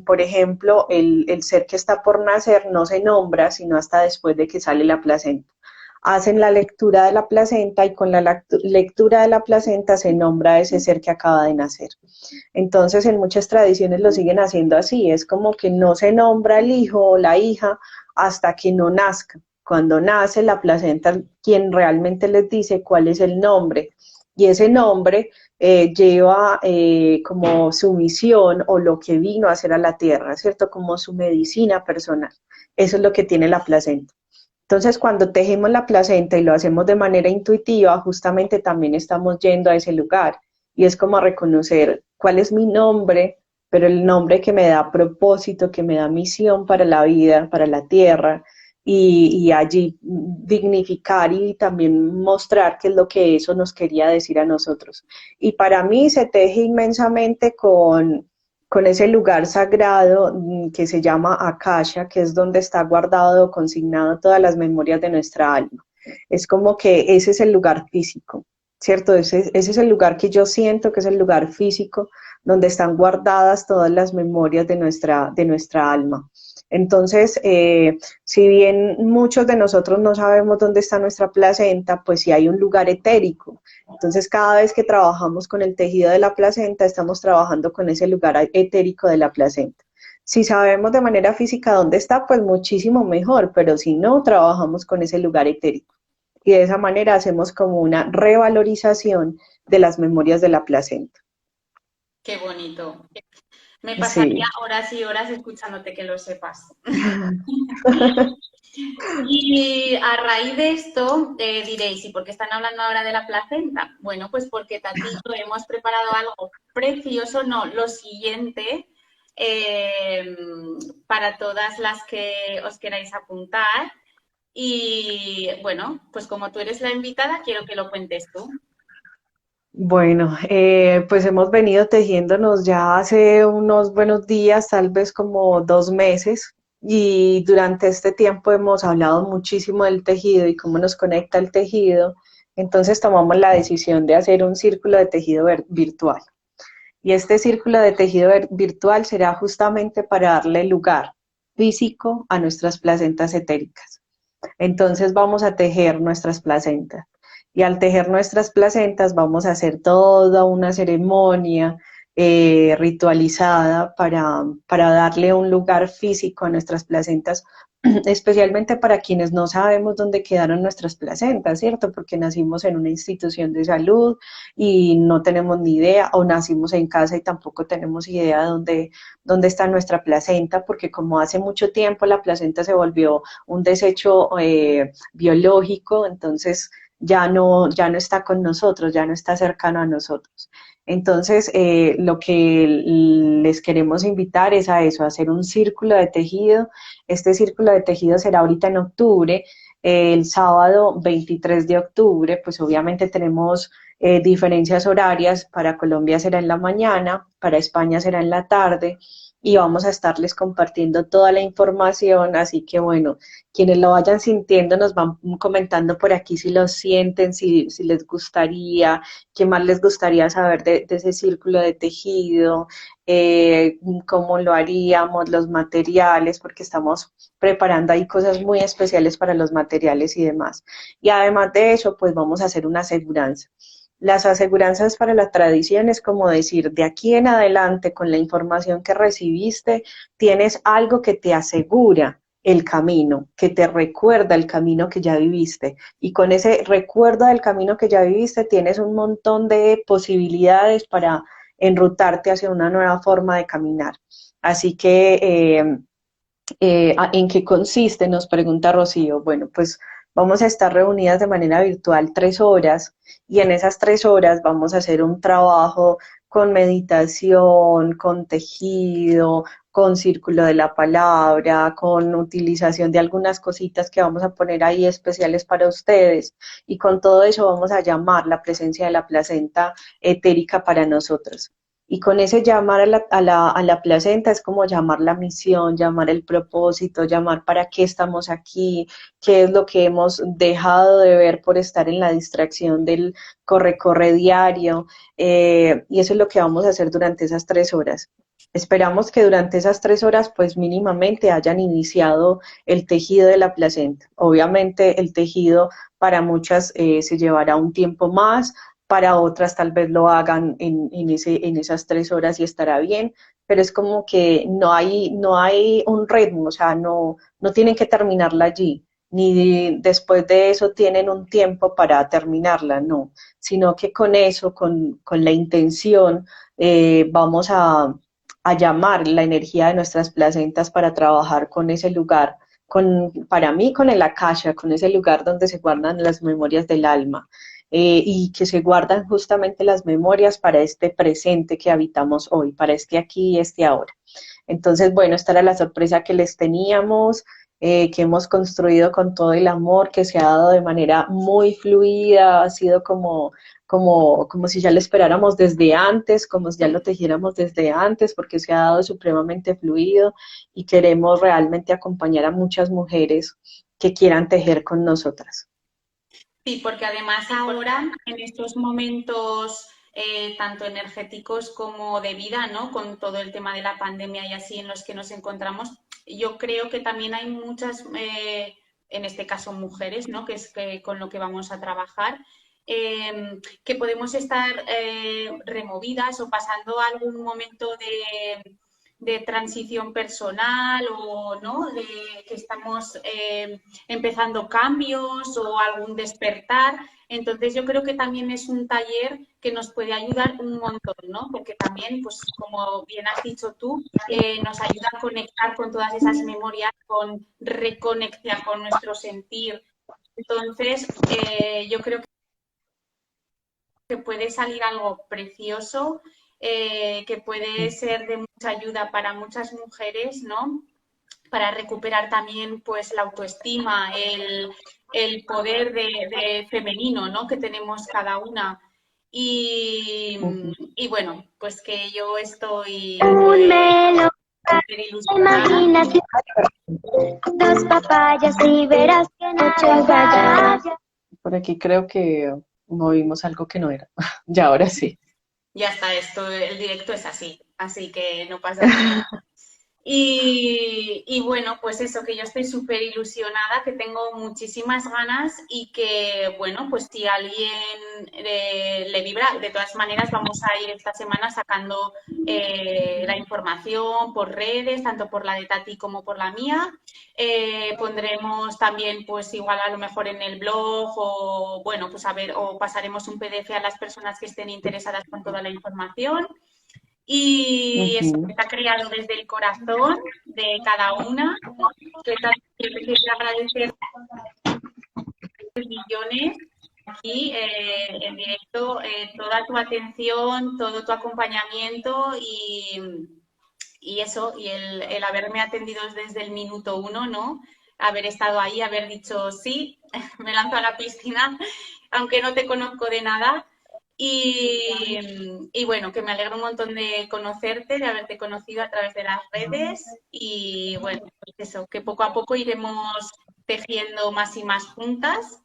Speaker 2: por ejemplo, el ser que está por nacer no se nombra, sino hasta después de que sale la placenta. hacen la lectura de la placenta y con la lectura de la placenta se nombra a ese ser que acaba de nacer. Entonces, en muchas tradiciones lo siguen haciendo así, es como que no se nombra el hijo o la hija hasta que no nazca. Cuando nace la placenta, quien realmente les dice cuál es el nombre. Y ese nombre lleva como su misión o lo que vino a hacer a la tierra, ¿cierto? Como su medicina personal. Eso es lo que tiene la placenta. Entonces, cuando tejemos la placenta y lo hacemos de manera intuitiva, justamente también estamos yendo a ese lugar y es como a reconocer cuál es mi nombre, pero el nombre que me da propósito, que me da misión para la vida, para la tierra, y allí dignificar y también mostrar qué es lo que eso nos quería decir a nosotros. Y para mí se teje inmensamente con ese lugar sagrado que se llama Akasha, que es donde está guardado, consignado todas las memorias de nuestra alma. Es como que ese es el lugar físico, ¿cierto? Ese es el lugar que yo siento que es el lugar físico donde están guardadas todas las memorias de nuestra alma. Entonces, si bien muchos de nosotros no sabemos dónde está nuestra placenta, pues sí hay un lugar etérico. Entonces, cada vez que trabajamos con el tejido de la placenta, estamos trabajando con ese lugar etérico de la placenta. Si sabemos de manera física dónde está, pues muchísimo mejor, pero si no, trabajamos con ese lugar etérico. Y de esa manera hacemos como una revalorización de las memorias de la placenta.
Speaker 1: Qué bonito. Me pasaría
Speaker 2: Sí.
Speaker 1: horas y horas escuchándote, que lo sepas. Y a raíz de esto diréis, ¿y por qué están hablando ahora de la placenta? Bueno, pues porque Tatito hemos preparado algo precioso, no, lo siguiente, eh, para todas las que os queráis apuntar. Y bueno, pues como tú eres la invitada, quiero que lo cuentes tú.
Speaker 2: Bueno, pues hemos venido tejiéndonos ya hace unos buenos días, tal vez como 2 meses, y durante este tiempo hemos hablado muchísimo del tejido y cómo nos conecta el tejido. Entonces tomamos la decisión de hacer un círculo de tejido virtual. Y este círculo de tejido virtual será justamente para darle lugar físico a nuestras placentas etéricas. Entonces vamos a tejer nuestras placentas. Y al tejer nuestras placentas vamos a hacer toda una ceremonia ritualizada para darle un lugar físico a nuestras placentas, especialmente para quienes no sabemos dónde quedaron nuestras placentas, ¿cierto? Porque nacimos en una institución de salud y no tenemos ni idea, o nacimos en casa y tampoco tenemos idea de dónde está nuestra placenta, porque como hace mucho tiempo la placenta se volvió un desecho biológico, entonces ya no está con nosotros, ya no está cercano a nosotros. Entonces, lo que les queremos invitar es a eso, a hacer un círculo de tejido. Este círculo de tejido será ahorita en octubre, el sábado 23 de octubre, pues obviamente tenemos diferencias horarias, para Colombia será en la mañana, para España será en la tarde, y vamos a estarles compartiendo toda la información, así que bueno, quienes lo vayan sintiendo nos van comentando por aquí si lo sienten, si les gustaría, qué más les gustaría saber de ese círculo de tejido, cómo lo haríamos, los materiales, porque estamos preparando ahí cosas muy especiales para los materiales y demás. Y además de eso, pues vamos a hacer una aseguranza. Las aseguranzas para la tradición es como decir, de aquí en adelante, con la información que recibiste, tienes algo que te asegura el camino, que te recuerda el camino que ya viviste. Y con ese recuerdo del camino que ya viviste, tienes un montón de posibilidades para enrutarte hacia una nueva forma de caminar. Así que, ¿en qué consiste? Nos pregunta Rocío. Bueno, pues vamos a estar reunidas de manera virtual 3 horas y en esas 3 horas vamos a hacer un trabajo con meditación, con tejido, con círculo de la palabra, con utilización de algunas cositas que vamos a poner ahí especiales para ustedes. Y con todo eso vamos a llamar la presencia de la placenta etérica para nosotros. Y con ese llamar a la placenta es como llamar la misión, llamar el propósito, llamar para qué estamos aquí, qué es lo que hemos dejado de ver por estar en la distracción del corre-corre diario. Y eso es lo que vamos a hacer durante esas 3 horas. Esperamos que durante esas 3 horas, pues mínimamente hayan iniciado el tejido de la placenta. Obviamente el tejido para muchas se llevará un tiempo más, para otras tal vez lo hagan en esas 3 horas y estará bien, pero es como que no hay un ritmo, o sea, no tienen que terminarla allí, ni después de eso tienen un tiempo para terminarla, no, sino que con eso, con la intención, vamos a llamar la energía de nuestras placentas para trabajar con ese lugar, para mí con el akasha, con ese lugar donde se guardan las memorias del alma, y que se guardan justamente las memorias para este presente que habitamos hoy, para este aquí y este ahora. Entonces, bueno, esta era la sorpresa que les teníamos, que hemos construido con todo el amor, que se ha dado de manera muy fluida, ha sido como si ya lo esperáramos desde antes, como si ya lo tejiéramos desde antes, porque se ha dado supremamente fluido y queremos realmente acompañar a muchas mujeres que quieran tejer con nosotras.
Speaker 1: Sí, porque además ahora, en estos momentos tanto energéticos como de vida, ¿no? Con todo el tema de la pandemia y así en los que nos encontramos, yo creo que también hay muchas, en este caso mujeres, ¿no? Que es con lo que vamos a trabajar, que podemos estar removidas o pasando algún momento de transición personal o no, de que estamos empezando cambios o algún despertar. Entonces yo creo que también es un taller que nos puede ayudar un montón, ¿no? Porque también, pues como bien has dicho tú, nos ayuda a conectar con todas esas memorias, con reconectar con nuestro sentir. Entonces, yo creo que puede salir algo precioso, que puede ser de mucha ayuda para muchas mujeres, ¿no? Para recuperar también pues la autoestima, el poder de femenino, ¿no? Que tenemos cada una. Y,
Speaker 2: Ujú.
Speaker 1: y bueno, pues que yo estoy súper ilusionada.
Speaker 3: Imaginación, dos papayas y verás que nada falla.
Speaker 2: Por aquí creo que movimos algo que no era. Ya, ahora sí.
Speaker 1: Ya está, esto, el directo es así, así que no pasa nada. Y bueno, pues eso, que yo estoy súper ilusionada, que tengo muchísimas ganas y que, bueno, pues si a alguien le vibra, de todas maneras vamos a ir esta semana sacando la información por redes, tanto por la de Tati como por la mía. Pondremos también, pues igual a lo mejor en el blog o, bueno, pues a ver, o pasaremos un PDF a las personas que estén interesadas con toda la información. Y eso
Speaker 2: Ujú.
Speaker 1: que está creado desde el corazón de cada una, que también quiero agradecer millones aquí en directo, toda tu atención, todo tu acompañamiento y eso, y el haberme atendido desde el minuto uno, ¿no? Haber estado ahí, haber dicho sí, me lanzo a la piscina, aunque no te conozco de nada. Y bueno, que me alegro un montón de conocerte, de haberte conocido a través de las redes y bueno, pues eso, que poco a poco iremos tejiendo más y más juntas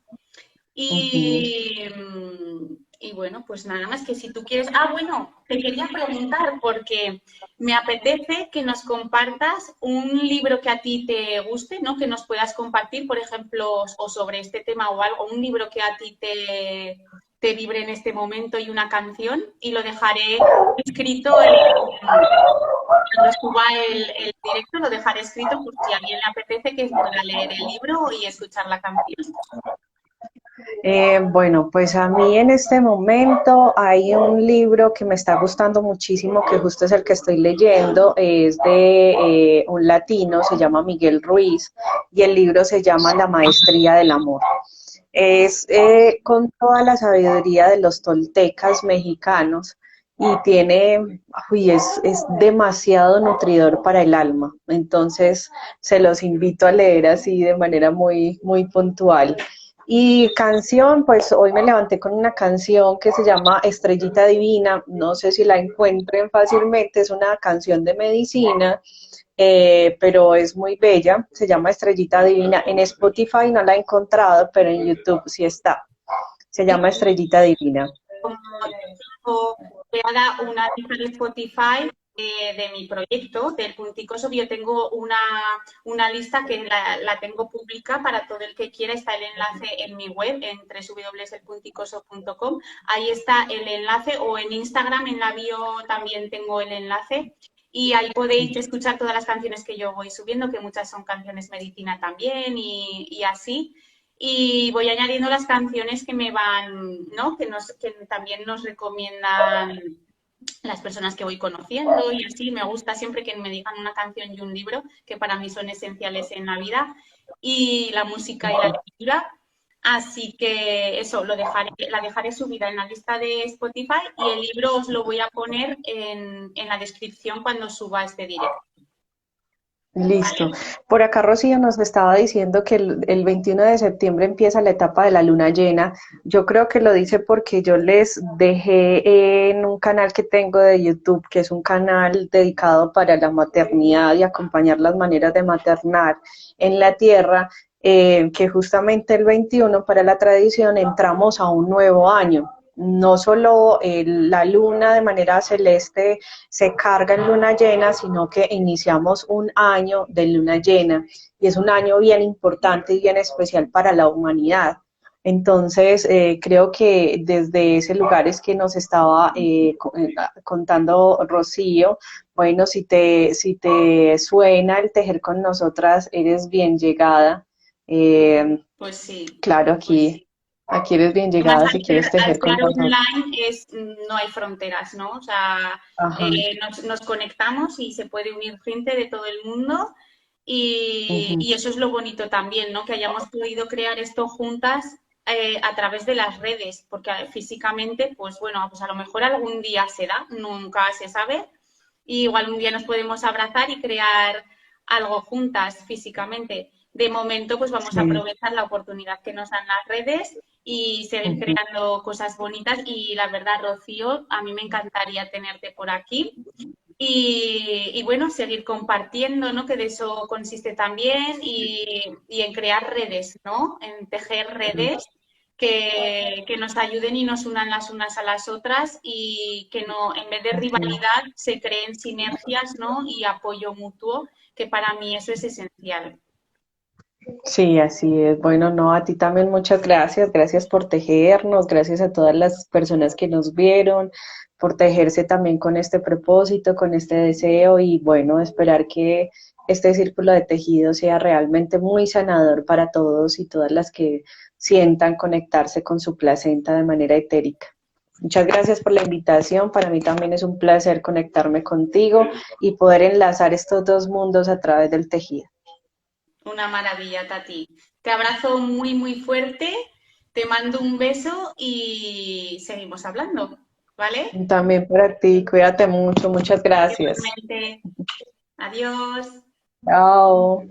Speaker 2: Ujú.
Speaker 1: y bueno, pues nada más que si tú quieres. Ah, bueno, te quería preguntar porque me apetece que nos compartas un libro que a ti te guste, ¿no? Que nos puedas compartir, por ejemplo, o sobre este tema o algo, un libro que a ti te vibre en este momento y una canción y lo dejaré escrito cuando suba el directo, lo dejaré escrito por si a alguien le apetece que pueda leer el libro y escuchar la canción.
Speaker 2: Bueno, pues a mí en este momento hay un libro que me está gustando muchísimo, que justo es el que estoy leyendo, es de un latino, se llama Miguel Ruiz, y el libro se llama La Maestría del Amor. Es con toda la sabiduría de los toltecas mexicanos y tiene, uy, es demasiado nutridor para el alma. Entonces, se los invito a leer así de manera muy, muy puntual. Y canción, pues hoy me levanté con una canción que se llama Estrellita Divina, no sé si la encuentren fácilmente, es una canción de medicina, pero es muy bella, se llama Estrellita Divina. En Spotify no la he encontrado, pero en YouTube sí está. Se llama Estrellita Divina.
Speaker 1: Como tengo creada una lista de Spotify, de mi proyecto, del Punticoso, yo tengo una lista que la tengo pública para todo el que quiera. Está el enlace en mi web, en www.elpunticoso.com. Ahí está el enlace, o en Instagram, en la bio también tengo el enlace. Y ahí podéis escuchar todas las canciones que yo voy subiendo, que muchas son canciones medicina también y así. Y voy añadiendo las canciones que me van, ¿no? Que también nos recomiendan las personas que voy conociendo, y así me gusta siempre que me digan una canción y un libro, que para mí son esenciales en la vida, y la música y la lectura. Así que eso, la dejaré subida en la lista de Spotify, y el libro os lo voy a poner en la descripción cuando suba este directo.
Speaker 2: Listo. Por acá Rocío nos estaba diciendo que el 21 de septiembre empieza la etapa de la luna llena. Yo creo que lo dice porque yo les dejé en un canal que tengo de YouTube, que es un canal dedicado para la maternidad y acompañar las maneras de maternar en la tierra, que justamente el 21 para la tradición entramos a un nuevo año. No solo la luna de manera celeste se carga en luna llena, sino que iniciamos un año de luna llena, y es un año bien importante y bien especial para la humanidad. Entonces, creo que desde ese lugar es que nos estaba contando Rocío. Bueno, si te suena el tejer con nosotras, eres bien llegada.
Speaker 1: Pues sí.
Speaker 2: Claro, aquí eres bien
Speaker 1: Además,
Speaker 2: llegada si quieres
Speaker 1: al
Speaker 2: tejer con
Speaker 1: ser
Speaker 2: nosotros.
Speaker 1: online no hay fronteras, ¿no? O sea,
Speaker 2: Ajá.
Speaker 1: nos conectamos y se puede unir gente de todo el mundo,
Speaker 2: Ujú.
Speaker 1: y eso es lo bonito también, ¿no? Que hayamos podido crear esto juntas a través de las redes, porque físicamente, pues bueno, pues a lo mejor algún día se da, nunca se sabe, y igual un día nos podemos abrazar y crear algo juntas físicamente. De momento, pues vamos a
Speaker 2: Sí.
Speaker 1: aprovechar la oportunidad que nos dan las redes y seguir
Speaker 2: Ujú.
Speaker 1: creando cosas bonitas. Y la verdad, Rocío, a mí me encantaría tenerte por aquí y bueno, seguir compartiendo, ¿no? Que de eso consiste también, y en crear redes, ¿no? En tejer redes que nos ayuden y nos unan las unas a las otras, y que no, en vez de
Speaker 2: Así.
Speaker 1: rivalidad, se creen sinergias, ¿no? Y apoyo mutuo, que para mí eso es esencial.
Speaker 2: Sí, así es. Bueno, no, a ti también muchas gracias. Gracias por tejernos, gracias a todas las personas que nos vieron, por tejerse también con este propósito, con este deseo, y bueno, esperar que este círculo de tejido sea realmente muy sanador para todos y todas las que sientan conectarse con su placenta de manera etérica. Muchas gracias por la invitación. Para mí también es un placer conectarme contigo y poder enlazar estos dos mundos a través del tejido.
Speaker 1: Una maravilla, Tati. Te abrazo muy, muy fuerte, te mando un beso y seguimos hablando, ¿vale?
Speaker 2: También para ti, cuídate mucho, muchas gracias.
Speaker 1: Igualmente. Adiós.
Speaker 2: Chao.